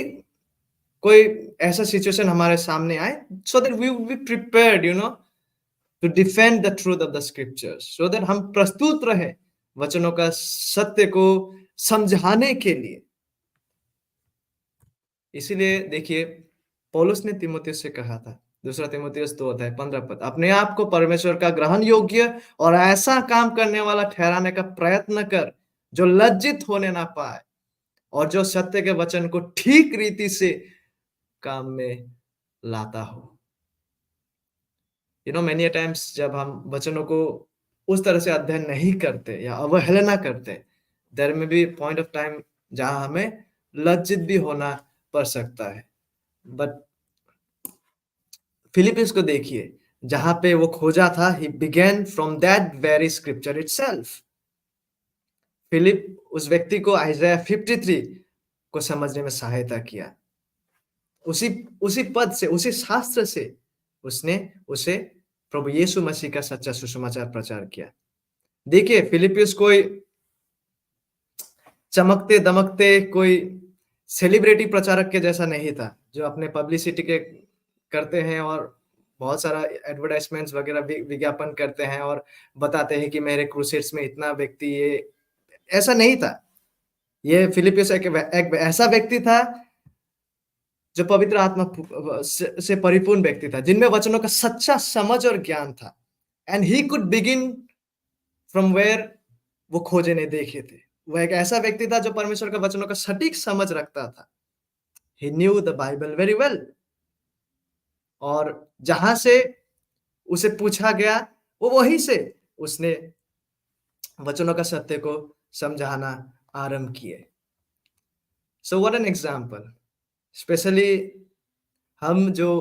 कोई ऐसा सिचुएशन हमारे सामने आए, so that we will be prepared, to defend the truth of the scriptures, so that हम प्रस्तुत रहे वचनों का सत्य को समझाने के लिए। इसीलिए देखिए, पौलुस ने तीमुथियुस से कहा था, दूसरा तीमुथियुस 2 अध्याय 15 पद, अपने आप को परमेश्वर का ग्रहण योग्य और ऐसा काम करने वाला ठहराने का प्रयत्न कर जो लज्जित होने ना पाए, और जो सत्य के वचन को ठीक रीति से काम में लाता हो। मेनी टाइम्स जब हम वचनों को उस तरह से अध्ययन नहीं करते या अवहेलना करते, देयर में बी पॉइंट ऑफ टाइम जहां हमें लज्जित भी होना पड़ सकता है। बट फिलिप्पियुस को देखिए, जहाँ पे वो खोजा था, he began from that very scripture itself. Philip उस व्यक्ति को आइज़ाया 53 को समझने में सहायता किया। उसी उसी पद से, उसी शास्त्र से उसने उसे प्रभु यीशु मसीह का सच्चा सुसमाचार प्रचार किया। देखिए, फिलिपियुस कोई चमकते-दमकते कोई सेलिब्रिटी प्रचारक के जैसा नहीं था, जो अपने पब्लिसिटी के करते हैं और बहुत सारा एडवर्टाइज़मेंट्स वगैरह विज्ञापन करते हैं और बताते हैं कि मेरे क्रूसेड्स में इतना व्यक्ति ये ऐसा नहीं था। ये फिलिपियुस एक ऐसा व्यक्ति था जो पवित्र आत्मा से परिपूर्ण व्यक्ति था, जिनमें वचनों का सच्चा समझ और ज्ञान था। And he could begin from where वो खोजे नहीं देखे थे। वो एक ऐसा व्यक्ति था जो परमेश्वर के वचनों का सटीक समझ रखता था। He knew the Bible very well. और जहां से उसे पूछा गया, वो वहीं से उसने वचनों का सत्य को समझाना आरंभ किए। So what an example, specially हम जो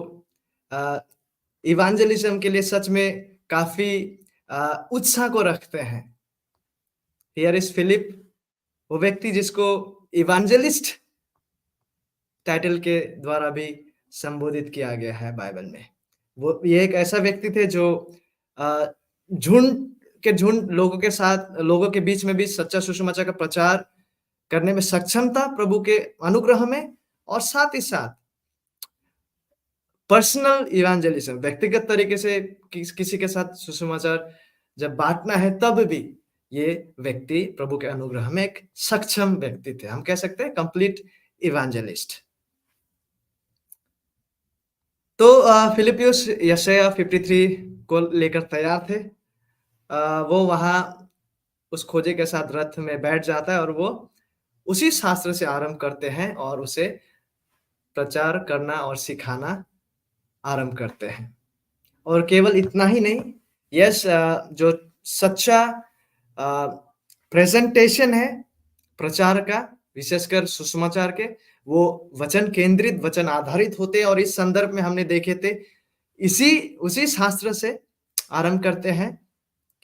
इवांजेलिज्म के लिए सच में काफी उत्साह को रखते हैं। हियर इज फिलिप, वो व्यक्ति जिसको इवांजेलिस्ट टाइटल के द्वारा भी संबोधित किया गया है बाइबल में। वो ये एक ऐसा व्यक्ति थे जो झुंड लोगों के बीच में भी सच्चा सुसमाचार का प्रचार करने में सक्षम था प्रभु के अनुग्रह में, और साथ ही साथ पर्सनल इवेंजलिज्म, व्यक्तिगत तरीके से किसी के साथ सुसमाचार जब बांटना है, तब भी ये व्यक्ति प्रभु के अनुग्रह में एक सक्षम व्यक्ति थे। हम कह सकते हैं कंप्लीट इवेंजलिस्ट। तो फिलिपियुस यशायाह 53 को लेकर तैयार थे। वो वहां उस खोजे के साथ रथ में बैठ जाता है और वो उसी शास्त्र से आरंभ करते हैं और उसे प्रचार करना और सिखाना आरंभ करते हैं। और केवल इतना ही नहीं, जो सच्चा प्रेजेंटेशन है प्रचार का, विशेषकर सुसमाचार के, वो वचन केंद्रित, वचन आधारित होते हैं। और इस संदर्भ में हमने देखे थे, उसी शास्त्र से आरंभ करते हैं।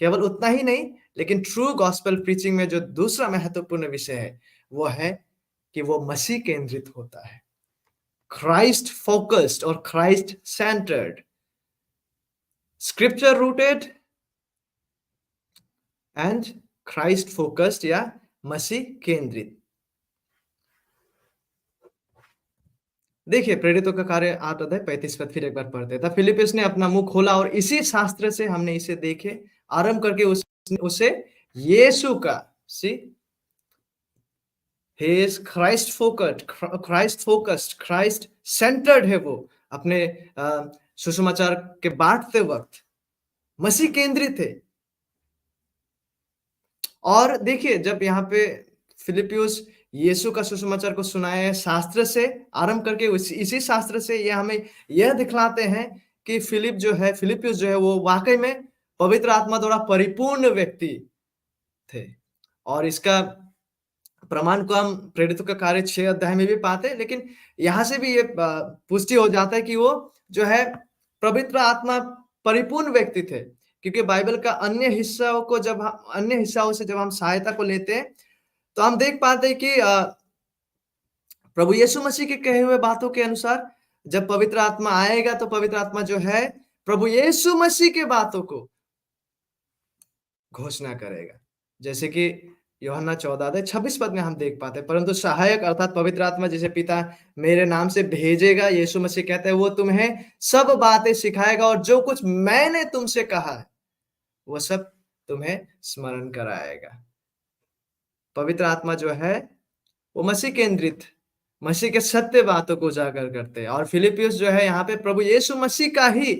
केवल उतना ही नहीं, लेकिन ट्रू गॉस्पेल प्रीचिंग में जो दूसरा महत्वपूर्ण विषय है, वो है कि वो मसीह केंद्रित होता है, क्राइस्ट फोकस्ड और Christ centred, scripture rooted and Christ focused या मसीह केंद्रित। देखिए, प्रेरितों का कार्य 8 अध्याय 35 पद फिर एक बार पढ़ते हैं। फिलिपियुस ने अपना मुंह खोला और इसी शास्त्र से हमने इसे देखे आरंभ करके उसे यीशु का क्राइस्ट फोकस्ड, क्राइस्ट सेंटर्ड है। वो अपने सुसमाचार के बांटते वक्त मसीह केंद्रित थे। और देखिए, जब यहाँ पे फिलिपियुस यीशु का सुसमाचार को सुनाए शास्त्र से आरंभ करके इसी शास्त्र से ये हमें यह दिखलाते हैं कि फिलिपियुस जो है वो वाकई में पवित्र आत्मा द्वारा परिपूर्ण व्यक्ति थे। और इसका प्रमाण को हम प्रेरितों का कार्य 6 अध्याय में भी पाते हैं, लेकिन यहाँ से भी ये पुष्टि हो जाता है कि वो जो है पवित्र आत्मा परिपूर्ण व्यक्ति थे। क्योंकि बाइबल का अन्य हिस्साओं से जब हम सहायता को लेते हैं, तो हम देख पाते हैं कि प्रभु यीशु मसीह के कहे हुए बातों के अनुसार जब पवित्र आत्मा आएगा, तो पवित्र आत्मा जो है प्रभु यीशु मसीह के बातों को घोषणा करेगा। जैसे कि यूहन्ना 14:26 पद में हम देख पाते हैं, परंतु सहायक अर्थात पवित्र आत्मा जिसे पिता मेरे नाम से भेजेगा, यीशु मसीह कहते हैं, वो तुम्हें सब बातें सिखाएगा और जो कुछ मैंने तुमसे कहा है वो सब तुम्हें स्मरण कराएगा। पवित्र आत्मा जो है वो मसीह केंद्रित, मसीह के सत्य बातों को उजागर करते हैं। और फिलिपियुस जो है यहाँ पे प्रभु यीशु मसीह का ही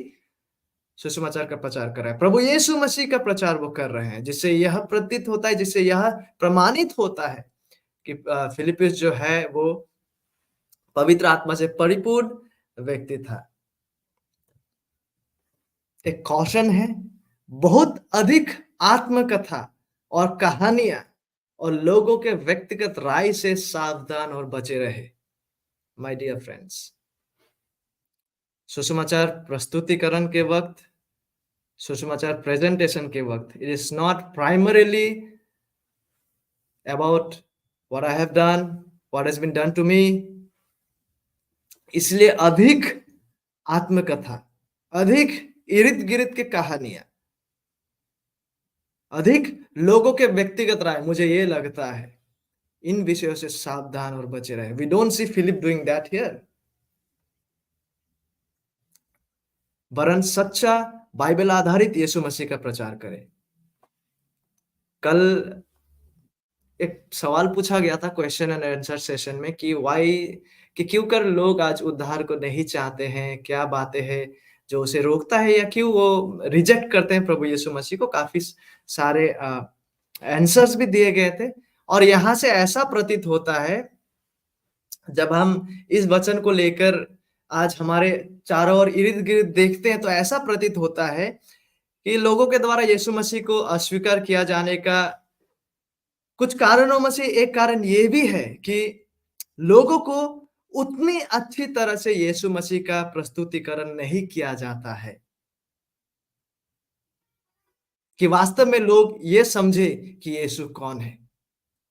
सुसमाचार का प्रचार कर रहा है, प्रभु यीशु मसीह का प्रचार वो कर रहे हैं, जिससे यह प्रतीत होता है, जिससे यह प्रमाणित होता है कि फिलिपियुस जो है वो पवित्र आत्मा से परिपूर्ण व्यक्ति था। एक कौशन है, बहुत अधिक आत्मकथा और कहानियां और लोगों के व्यक्तिगत राय से सावधान और बचे रहे। माय डियर फ्रेंड्स, सुसमाचार प्रस्तुतिकरण के वक्त सुसमाचार प्रेजेंटेशन के वक़्त, it is not primarily about what I have done, what has been done to me. इसलिए अधिक आत्मकथा, अधिक इर्द-गिर्द की कहानियाँ, अधिक लोगों के व्यक्तिगत राय, मुझे ये लगता है, इन विषयों से सावधान और बचे रहें। We don't see Philip doing that here. वरन सच्चा बाइबल आधारित यीशु मसीह का प्रचार करें। कल एक सवाल पूछा गया था क्वेश्चन एंड आंसर सेशन में कि क्यों कर लोग आज उद्धार को नहीं चाहते हैं? क्या बातें हैं जो उसे रोकता है या क्यों वो रिजेक्ट करते हैं प्रभु यीशु मसीह को? काफ़ी सारे आंसर्स भी दिए गए थे और यहाँ से ऐसा प्रतीत होता है जब हम इस वचन को लेकर आज हमारे चारों ओर इर्द-गिर्द देखते हैं तो ऐसा प्रतीत होता है कि लोगों के द्वारा यीशु मसीह को अस्वीकार किया जाने का कुछ कारणों में से एक कारण ये भी है कि लोगों को उतनी अच्छी तरह से यीशु मसीह का प्रस्तुतिकरण नहीं किया जाता है कि वास्तव में लोग ये समझे कि यीशु कौन है।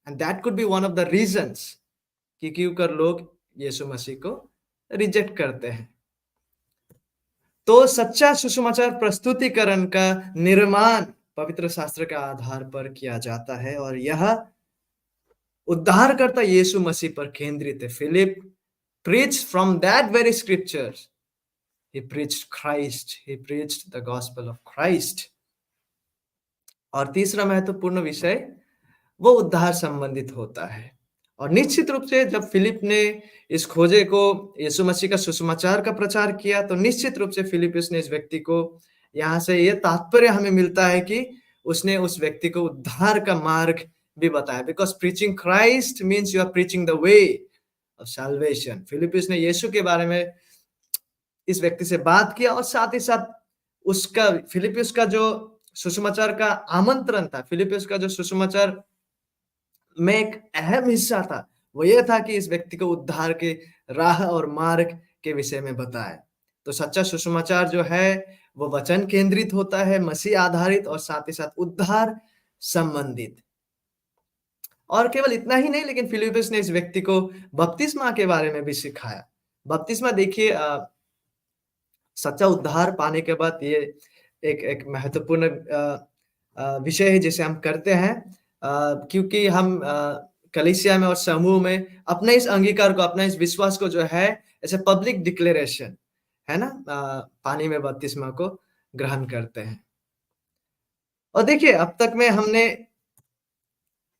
And that could be one of the reasons कि क्यों कर लोग यीशु मसीह को रिजेक्ट करते हैं। तो सच्चा सुसमाचार प्रस्तुतिकरण का निर्माण पवित्र शास्त्र के आधार पर किया जाता है और यह उद्धारकर्ता यीशु मसीह पर केंद्रित है। Philip preached from that very scriptures. He preached Christ. He preached the gospel of Christ. और तीसरा महत्वपूर्ण विषय वो उद्धार संबंधित होता है और निश्चित रूप से जब फिलिप ने इस खोजे को यीशु मसीह का सुसमाचार का प्रचार किया तो निश्चित रूप से फिलिपियुस ने इस व्यक्ति को यहाँ से ये तात्पर्य हमें मिलता है कि उसने उस व्यक्ति को उद्धार का मार्ग भी बताया। Because preaching Christ means you are preaching the way of salvation. Philippus ने यीशु के बारे में इस व्यक्ति से बात किया और साथ ही साथ उसका फिलिपियुस का जो सुसमाचार का आमंत्रण था, फिलिपियुस का जो सुसमाचार में एक अहम हिस्सा था, वो ये था कि इस व्यक्ति को उद्धार के राह और मार्ग के विषय में बताए। तो सच्चा सुसमाचार जो है, वो वचन केंद्रित होता है, मसीह आधारित और साथ ही साथ उद्धार संबंधित। और केवल इतना ही नहीं, लेकिन फिलिपियुस ने इस व्यक्ति को बपतिस्मा के बारे में भी सिखाया। बपतिस्मा देखिए सच्चा उद्धार पाने के बाद ये एक महत्वपूर्ण विषय है जिसे हम करते हैं क्योंकि हम कलीसिया में और समूह में अपने इस अंगीकार को, अपना इस विश्वास को जो है ऐसे पब्लिक डिक्लेरेशन है ना, पानी में बपतिस्मा को ग्रहण करते हैं। और देखिए अब तक में हमने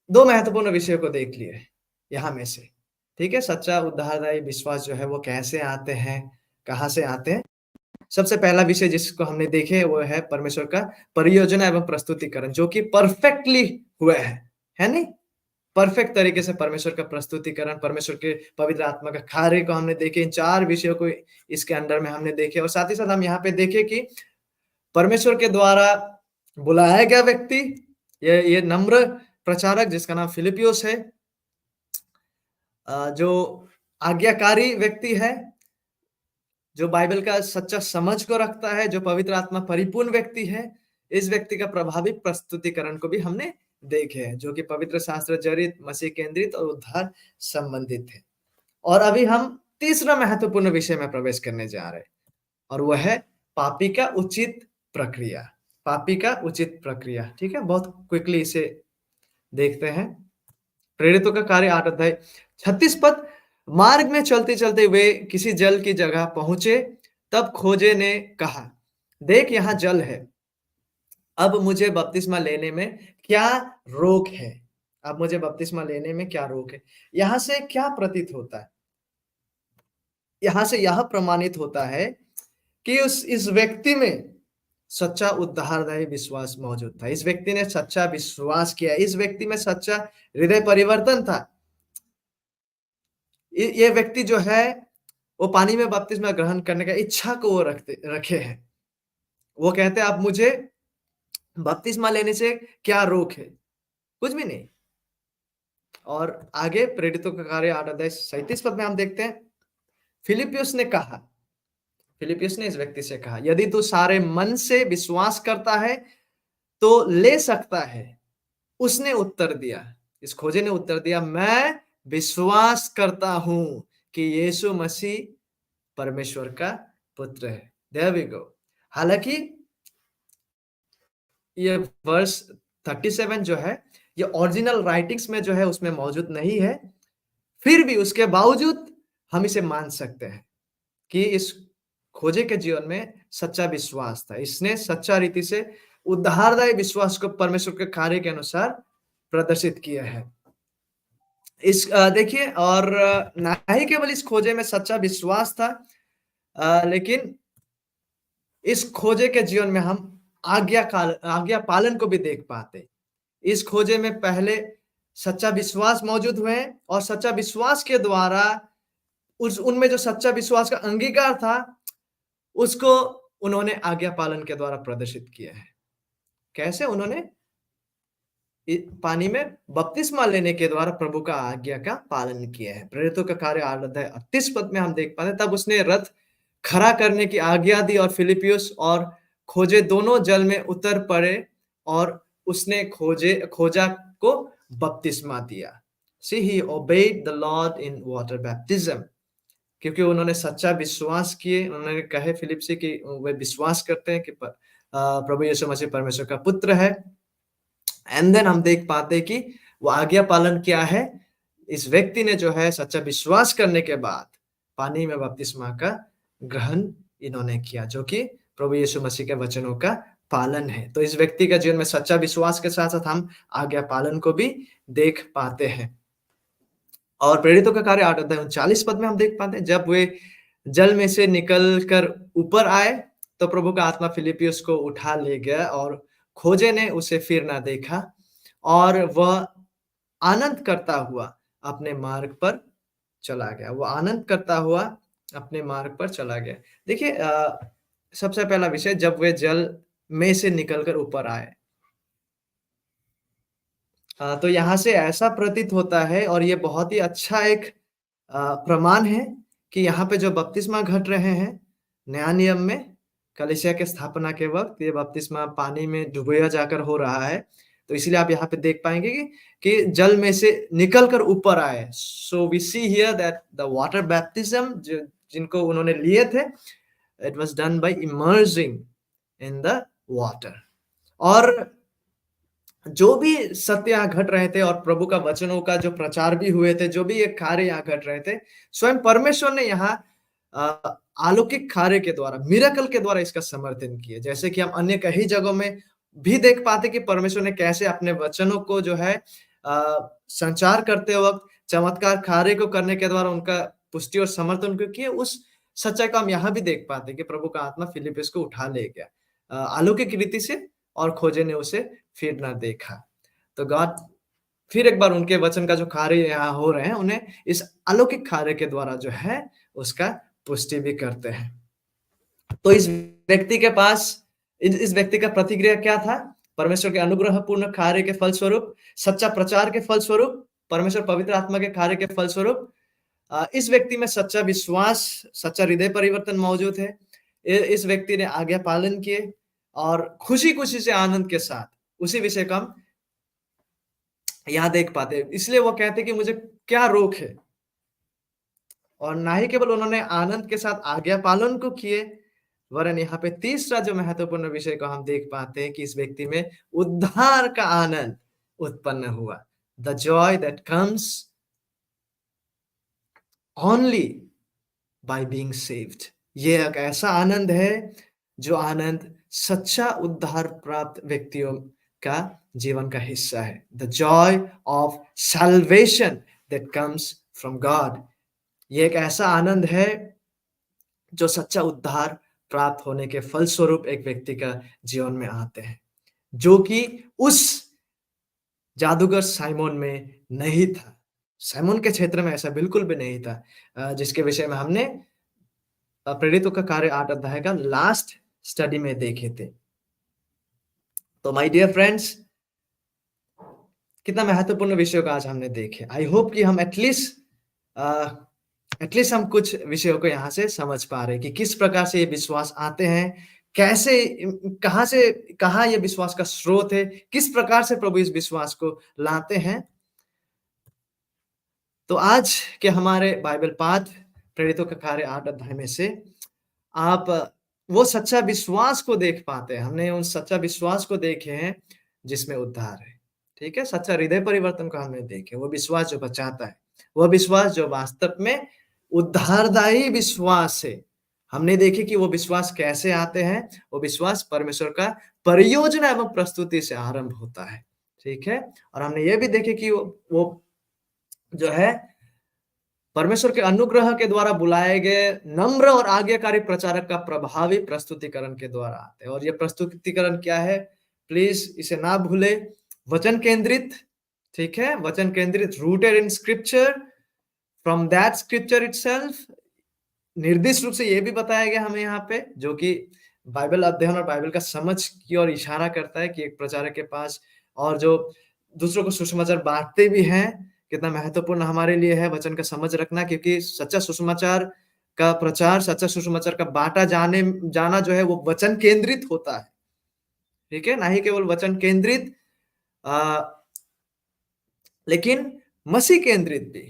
2 महत्वपूर्ण विषयों को देख लिए यहाँ में से, ठीक है? सच्चा उद्धारदायी विश्वास जो है वो कैसे आते हैं, कहाँ से आते हैं? सबसे पहला विषय जिसको हमने देखे वो है परमेश्वर का परियोजना एवं प्रस्तुतिकरण जो कि परफेक्टली हुआ है नहीं? परफेक्ट तरीके से परमेश्वर का प्रस्तुतिकरण, परमेश्वर के पवित्र आत्मा का कार्य को हमने देखे। इन 4 विषयों को इसके अंडर में हमने देखे और साथ ही साथ हम यहाँ पे देखे कि परमेश्वर के द्वारा बुलाया गया व्यक्ति, ये नम्र प्रचारक जिसका नाम फिलिपियुस है, जो आज्ञाकारी व्यक्ति है, जो बाइबल का सच्चा समझ को रखता है, जो पवित्र आत्मा परिपूर्ण व्यक्ति है, इस व्यक्ति का प्रभावी प्रस्तुतिकरण को भी हमने देखे हैं, जो कि पवित्र शास्त्र जड़ित, मसीह केंद्रित और उद्धार संबंधित है। और अभी हम तीसरा महत्वपूर्ण विषय में प्रवेश करने जा रहे हैं और वह है पापी का उचित प्रक्रिया। पापी का उचित प्रक्रिया, ठीक है? बहुत क्विकली इसे देखते हैं। प्रेरितों का कार्य 8 अध्याय 36 पद। मार्ग में चलते-चलते वे किसी जल की जगह पहुंचे, तब खोजे ने कहा, देख यहाँ जल है, अब मुझे बपतिस्मा लेने में क्या रोक है? अब मुझे बपतिस्मा लेने में क्या रोक है? यहाँ से क्या प्रतीत होता है? यहाँ से यह प्रमाणित होता है कि इस व्यक्ति में सच्चा उद्धारदायी विश्वास मौजूद था। इस व्यक्ति ने सच्चा विश्वास किया, इस व्यक्ति में सच्चा हृदय परिवर्तन था। ये व्यक्ति जो है वो पानी में बपतिस्मा ग्रहण करने का इच्छा को वो रखे हैं। वो कहते हैं अब मुझे बपतिस्मा लेने से क्या रोक है? कुछ भी नहीं। और आगे प्रेरितों का कार्य 8 अध्याय 37 पद में हम देखते हैं, फिलिपियुस ने कहा, फिलिपियुस ने इस व्यक्ति से कहा, यदि तू सारे मन से विश्वास करता है तो ले सकता है। उसने उत्तर दिया, इस खोजे ने उत्तर दिया, मैं विश्वास करता हूं कि यीशु मसीह परमेश्वर का पुत्र है। There we go. हालांकि ये वर्स 37 जो है, ये ओरिजिनल राइटिंग्स में जो है उसमें मौजूद नहीं है। फिर भी उसके बावजूद हम इसे मान सकते हैं कि इस खोजे के जीवन में सच्चा विश्वास था। इसने सच्चा रीति से उद्धारदायी विश्वास को परमेश्वर के कार्य के अनुसार प्रदर्शित किया है। देखिए, और ना ही केवल इस खोजे में सच्चा विश्वास था, लेकिन इस खोजे के जीवन में हम आज्ञा पालन को भी देख पाते। इस खोजे में पहले सच्चा विश्वास मौजूद हुए हैं और सच्चा विश्वास के द्वारा उस उनमें जो सच्चा विश्वास का अंगीकार था, उसको उन्होंने आज्ञा पालन के द्वारा प्रदर्शित किया है। कैसे? उन्होंने पानी में बपतिस्मा लेने के द्वारा प्रभु का आज्ञा का पालन किया है। प्रेरितों का कार्य 8 अध्याय 38 पद में हम देख पाते हैं, तब उसने रथ खड़ा करने की आज्ञा दी और फिलिपियुस और खोजे दोनों जल में उतर पड़े और उसने खोजा को बपतिस्मा दिया। See, he obeyed the Lord in water baptism. क्योंकि उन्होंने सच्चा विश्वास किए, उन्होंने कहे फिलिप से कि वे विश्वास करते हैं कि प्रभु यीशु मसीह परमेश्वर का पुत्र है। एंड देन हम देख पाते हैं कि वो आज्ञा पालन क्या है, इस व्यक्ति ने जो है सच्चा विश्वास करने के बाद पानी में बपतिस्मा का ग्रहण इन्होंने किया, जो कि प्रभु यीशु मसीह के वचनों का पालन है। तो इस व्यक्ति का जीवन में सच्चा विश्वास के साथ साथ हम आज्ञा पालन को भी देख पाते हैं। और प्रेरितों का कार्य 8 अध्याय 39 पद में हम देख पाते हैं, जब वे जल में से निकल कर ऊपर आए तो प्रभु का आत्मा फिलिपियुस को उठा ले गया और खोजे ने उसे फिर ना देखा और वह आनंद करता हुआ अपने मार्ग पर चला गया। वो आनंद करता हुआ अपने मार्ग पर चला गया। देखिए, सबसे पहला विषय, जब वे जल में से निकलकर ऊपर आए, तो यहाँ से ऐसा प्रतीत होता है और ये बहुत ही अच्छा एक प्रमाण है कि यहाँ पे जो बपतिस्मा घट रहे हैं नया नियम में, कलीसिया के स्थापना के वक़्त ये बपतिस्मा पानी में डुबोया जाकर हो रहा है। तो इसीलिए आप यहाँ पे देख पाएँगे कि जल में से निकल कर ऊपर आए। So we see here that the water baptism जिनको उन्होंने लिए थे, it was done by emerging in the water. और जो भी सत्य यहाँ घट रहे थे और प्रभु का वचनों का जो प्रचार भी हुए थे, जो भी ये कार्य यहाँ घट रहे थे, स्वयं परमेश्वर ने यहाँ अलौकिक कार्य के द्वारा, मिरेकल के द्वारा इसका समर्थन किया। जैसे कि हम अन्य कई जगहों में भी देख पाते कि परमेश्वर ने कैसे अपने वचनों को जो है संचार करते वक़्त चमत्कार कार्य को करने के द्वारा उनका पुष्टि और समर्थन को किए। उस सच्चाई को हम यहाँ भी देख पाते कि प्रभु का आत्मा फिलिप्पियुस को उठा ले गया अलौकिक रीति से और खोजे ने उसे फिर ना देखा। तो गॉड फिर एक बार उनके वचन का जो कार्य यहाँ हो रहे हैं, उन्हें इस अलौकिक कार्य के द्वारा जो है उसका पुष्टि भी करते हैं। तो इस व्यक्ति के पास इस व्यक्ति का प्रतिक्रिया क्या था? परमेश्वर के अनुग्रहपूर्ण कार्य के फलस्वरूप, सच्चा प्रचार के फलस्वरूप, परमेश्वर पवित्र आत्मा के कार्य के फलस्वरूप इस व्यक्ति में सच्चा विश्वास, सच्चा हृदय परिवर्तन मौजूद है। इस व्यक्ति ने आज्ञा पालन किए और खुशी-खुशी से आनंद के साथ उसी विषय को हम यहाँ देख पाते हैं। इसलिए वो कहते हैं कि मुझे क्या रोक है? और ना ही केवल उन्होंने आनंद के साथ आज्ञा पालन को किए, वरन यहाँ पे तीसरा जो महत्वपूर्ण विषय को हम देख पाते हैं कि इस व्यक्ति में उद्धार का आनंद उत्पन्न हुआ। The Joy that comes only by being saved. ये एक ऐसा आनंद है जो आनंद सच्चा उद्धार प्राप्त व्यक्तियों का जीवन का हिस्सा है। The Joy of salvation that comes from God. ये एक ऐसा आनंद है जो सच्चा उद्धार प्राप्त होने के फलस्वरूप एक व्यक्ति का जीवन में आते हैं, जो कि उस जादूगर साइमोन में नहीं था। साइमोन के क्षेत्र में ऐसा बिल्कुल भी नहीं था, जिसके विषय में हमने प्रेरितों का कार्य 8 अध्याय का लास्ट स्टडी में देखे थे। तो माय डियर फ्रेंड्स, कितना महत्वपूर्ण विषयों का आज हमने देखे। आई होप कि हम एटलीस्ट एटलीस्ट हम कुछ विषयों को यहाँ से समझ पा रहे हैं कि किस प्रकार से ये विश्वास आते हैं, कैसे कहाँ ये विश्वास का स्रोत है, किस प्रकार से प्रभु इस विश्वास को लाते हैं। तो आज के हमारे बाइबल पाठ प्रेरितों का कार्य 8 अध्याय में से आप वो सच्चा विश्वास को देख पाते हैं। हमने उन सच्चा विश्वास को देखे हैं जिसमें उद्धार है। ठीक है? सच्चा हृदय परिवर्तन को हमने देखे, वो विश्वास जो बचाता है, वो विश्वास जो वास्तव में उद्धारदायी विश्वास है। हमने देखे कि वो विश्वास कैसे आते हैं, वो विश्वास परमेश्वर का परियोजना एवं प्रस्तुति से आरंभ होता है। ठीक है? और हमने ये भी देखे कि वो जो है परमेश्वर के अनुग्रह के द्वारा बुलाए गए नम्र और आज्ञाकारी प्रचारक का प्रभावी प्रस्तुतिकरण के द्वारा आते हैं। और ये प्रस्तुतिकरण क्या है? प्लीज इसे ना भूले, वचन केंद्रित, ठीक है? वचन केंद्रित, rooted in scripture, from that scripture itself. निर्दिष्ट रूप से ये भी बताया गया हमें यहाँ पे, जो कि बाइबल अध्ययन और बाइबल का समझ की ओर इशारा करता है कि एक प्रचारक के पास और जो दूसरों को सुसमाचार बांटते भी हैं, कितना महत्वपूर्ण हमारे लिए है वचन का समझ रखना, क्योंकि सच्चा सुसमाचार का प्रचार, सच्चा सुसमाचार का बांटा जाना जो है वो वचन केंद्रित होता है। ठीक है? ना ही केवल वचन केंद्रित लेकिन मसीह केंद्रित भी,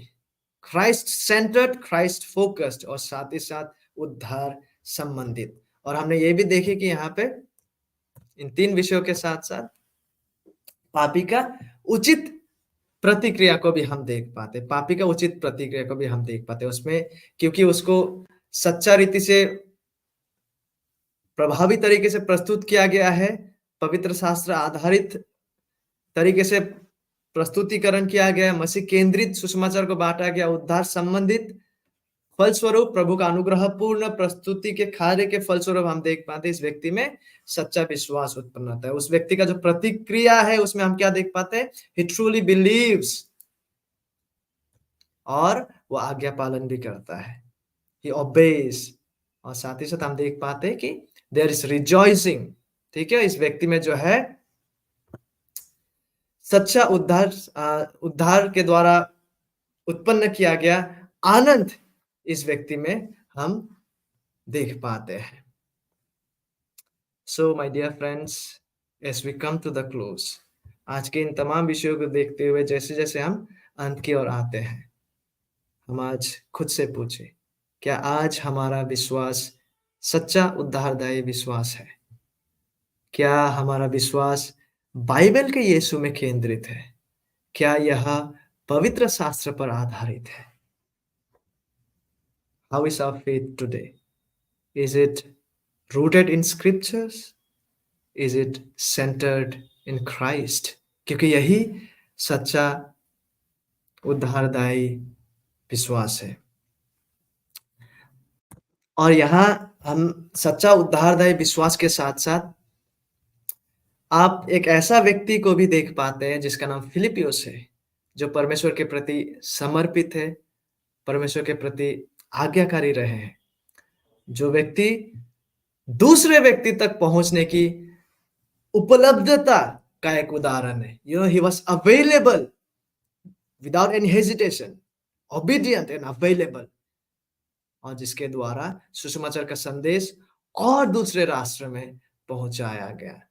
क्राइस्ट सेंटर्ड, क्राइस्ट फोकस्ड और साथ ही साथ उद्धार संबंधित। और हमने ये भी देखे कि यहाँ पे इन 3 विषयों के साथ-साथ पापी का उचित प्रतिक्रिया को भी हम देख पाते, पापी का उचित प्रतिक्रिया को भी हम देख पाते उसमें, क्योंकि उसको सच्चा रीति से प्रभावी तरीके से प्रस्तुत किया गया है, पवित्र शास्त्र आधारित तरीके से प्रस्तुतिकरण किया गया, मसीह केंद्रित सुसमाचार को बांटा गया, उद्धार संबंधित। फलस्वरूप प्रभु का अनुग्रहपूर्ण प्रस्तुति के कार्य के फलस्वरूप हम देख पाते हैं इस व्यक्ति में सच्चा विश्वास उत्पन्न होता है। उस व्यक्ति का जो प्रतिक्रिया है उसमें हम क्या देख पाते हैं? ही ट्रूली बिलीव्स, और वो आज्ञा पालन भी करता है, ही ओबेज। और साथ ही साथ हम देख पाते हैं कि देयर इज रिजॉइसिंग। ठीक है? इस व्यक्ति में जो है सच्चा उद्धार के द्वारा उत्पन्न किया गया आनंद इस व्यक्ति में हम देख पाते हैं। So my dear friends, as we come to the close, आज के इन तमाम विषयों को देखते हुए जैसे जैसे हम अंत की ओर आते हैं, हम आज खुद से पूछे, क्या आज हमारा विश्वास सच्चा उद्धारदायी विश्वास है? क्या हमारा विश्वास बाइबल के यीशु में केंद्रित है? क्या यह पवित्र शास्त्र पर आधारित है? How is our faith today? Is it rooted in scriptures? Is it centered in Christ? क्योंकि यही सच्चा उद्धारदायी विश्वास है। और यहाँ हम सच्चा उद्धारदायी विश्वास के साथ-साथ आप एक ऐसा व्यक्ति को भी देख पाते हैं जिसका नाम फिलिपियुस है, जो परमेश्वर के प्रति समर्पित है, परमेश्वर के प्रति आज्ञाकारी रहे हैं। जो व्यक्ति दूसरे व्यक्ति तक पहुँचने की उपलब्धता का एक उदाहरण है। You know, he was available without any hesitation, obedient and available, और जिसके द्वारा सुसमाचार का संदेश और दूसरे राष्ट्र में पहुंचाया गया।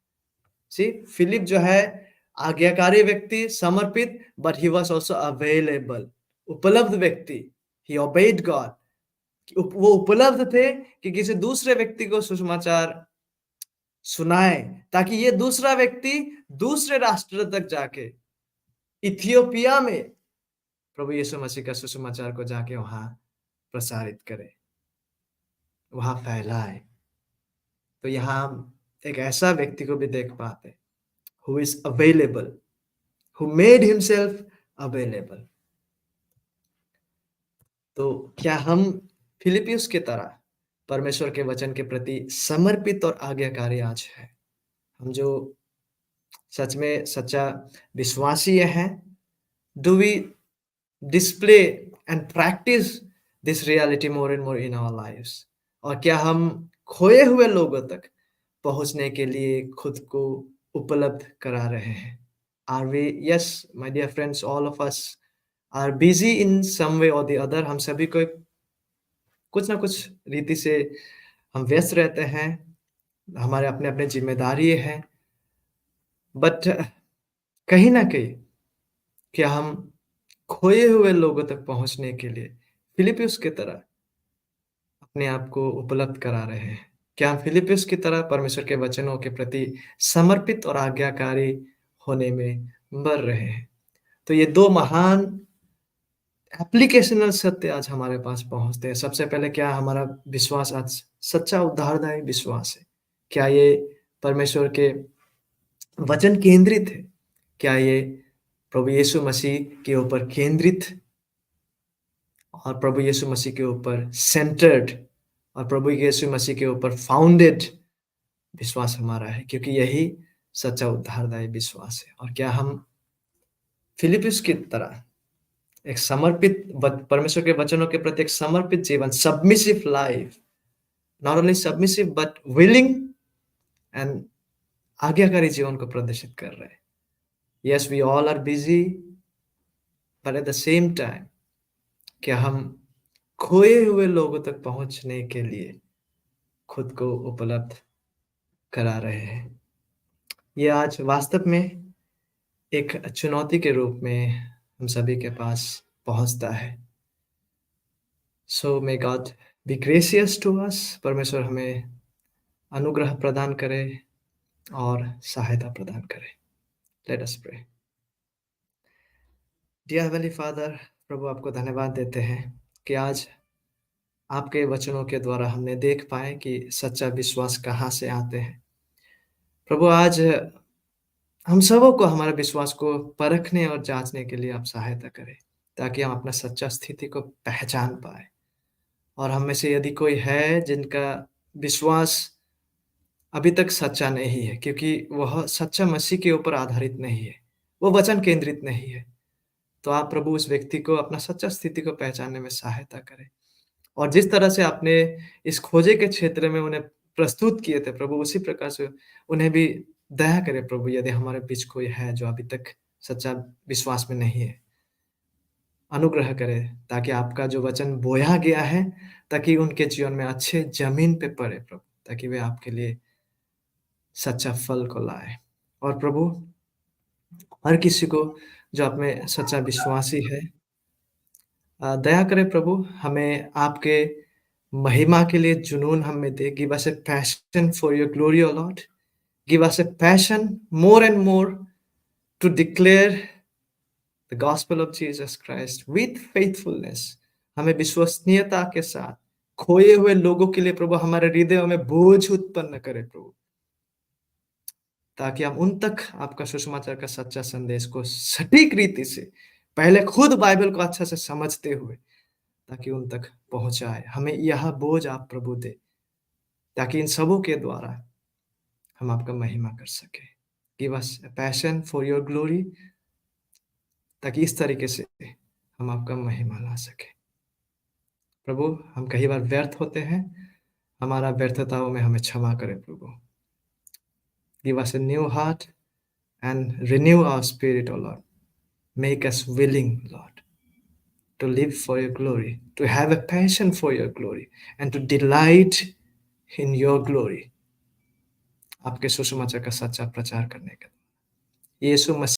सी, फिलिप जो है आज्ञाकारी व्यक्ति, समर्पित, but he was also available, उपलब्ध व्यक्ति। ही ओबेड गॉड, वो उपलब्ध थे कि किसी दूसरे व्यक्ति को सुसमाचार सुनाए, ताकि ये दूसरा व्यक्ति दूसरे राष्ट्र तक जाके इथियोपिया में प्रभु यीशु मसीह का सुसमाचार को जाके वहां प्रसारित करे, वहां फैलाए। तो यहाँ हम एक ऐसा व्यक्ति को भी देख पाते, who is available, who made himself available। तो क्या हम फिलिपियुस की तरह परमेश्वर के वचन के प्रति समर्पित और आज्ञाकारी आज है? हम जो सच में सच्चा विश्वासी हैं, do we display and practice this reality more and more in our lives? और क्या हम खोए हुए लोगों तक पहुंचने के लिए खुद को उपलब्ध करा रहे हैं? Are we? Yes, my dear friends, all of us are busy in some way or the other। हम सभी को कुछ ना कुछ रीति से हम व्यस्त रहते हैं, हमारे अपने-अपने ज़िम्मेदारी हैं, बट कहीं न कहीं क्या हम खोए हुए लोगों तक पहुँचने के लिए फिलिप्पियुस की तरह अपने आप को उपलब्ध करा रहे हैं? क्या हम फिलिप्पियुस की तरह परमेश्वर के वचनों के प्रति समर्पित और आज्ञाकारी होने में बढ़ रहे हैं? तो ये 2 महान एप्लीकेशनल सत्य आज हमारे पास पहुँचते हैं। सबसे पहले क्या हमारा विश्वास आज सच्चा उद्धारदायी विश्वास है? क्या ये परमेश्वर के वचन केंद्रित है? क्या ये प्रभु यीशु मसीह के ऊपर केंद्रित और प्रभु यीशु मसीह के ऊपर सेंटर्ड और प्रभु यीशु मसीह के ऊपर फाउंडेड विश्वास हमारा है? क्योंकि यही सच्चा उद्धारदायी विश्वास है। और क्या हम फिलिप्पियुस की तरह एक समर्पित परमेश्वर के वचनों के प्रति एक समर्पित जीवन, submissive life, not only submissive but willing and आज्ञाकारी जीवन को प्रदर्शित कर रहे हैं। Yes, we all are busy, but at the same time क्या हम खोए हुए लोगों तक पहुंचने के लिए खुद को उपलब्ध करा रहे हैं? ये आज वास्तव में एक चुनौती के रूप में हम सभी के पास पहुंचता है। So may God be gracious to us. परमेश्वर हमें अनुग्रह प्रदान करे और सहायता प्रदान करे। Let us pray. Dear heavenly father, प्रभु आपको धन्यवाद देते हैं कि आज आपके वचनों के द्वारा हमने देख पाए कि सच्चा विश्वास कहाँ से आते हैं। प्रभु आज हम सबों को हमारे विश्वास को परखने और जाँचने के लिए आप सहायता करें, ताकि हम अपना सच्चा स्थिति को पहचान पाएँ। और हम में से यदि कोई है जिनका विश्वास अभी तक सच्चा नहीं है, क्योंकि वह सच्चा मसीह के ऊपर आधारित नहीं है, वो वचन केंद्रित नहीं है, तो आप प्रभु उस व्यक्ति को अपना सच्चा स्थिति को पहचानने में सहायता करें। और जिस तरह से आपने इस खोजे के क्षेत्र में उन्हें प्रस्तुत किए थे प्रभु, उसी प्रकार से उन्हें भी दया करें प्रभु, यदि हमारे बीच कोई है जो अभी तक सच्चा विश्वास में नहीं है। अनुग्रह करें ताकि आपका जो वचन बोया गया है, ताकि उनके जीवन में अच्छे ज़मीन पे पड़े प्रभु, ताकि वे आपके लिए सच्चा फल को लाएँ। और प्रभु, हर किसी को जो आप में सच्चा विश्वासी है, दया करें प्रभु, हमें आपके महिमा के लिए जुनून हम में दे। Give us a passion for your glory O Lord. Give us a passion more and more to declare the gospel of Jesus Christ with faithfulness. हमें विश्वसनीयता के साथ खोए हुए लोगों के लिए प्रभु हमारे हृदयों में बोझ उत्पन्न करें प्रभु, ताकि हम उन तक आपका सुसमाचार का सच्चा संदेश को सटीक रीति से पहले खुद बाइबल को अच्छा से समझते हुए ताकि उन तक पहुँचाए। हमें यह बोझ आप प्रभु दें, ताकि इन सबों के द्वारा हम आपका महिमा कर सकें। Give us a passion for your glory, ताकि इस तरीके से हम आपका महिमा ला सकें। प्रभु, हम कई बार व्यर्थ होते हैं, हमारा व्यर्थताओं में हमें क्षमा करें प्रभु। Give us a new heart and renew our spirit, O Lord. Make us willing, Lord, to live for your glory, to have a passion for your glory, and to delight in your glory. आपके सुसमाचार का सच्चा प्रचार करने का यीशु मसीह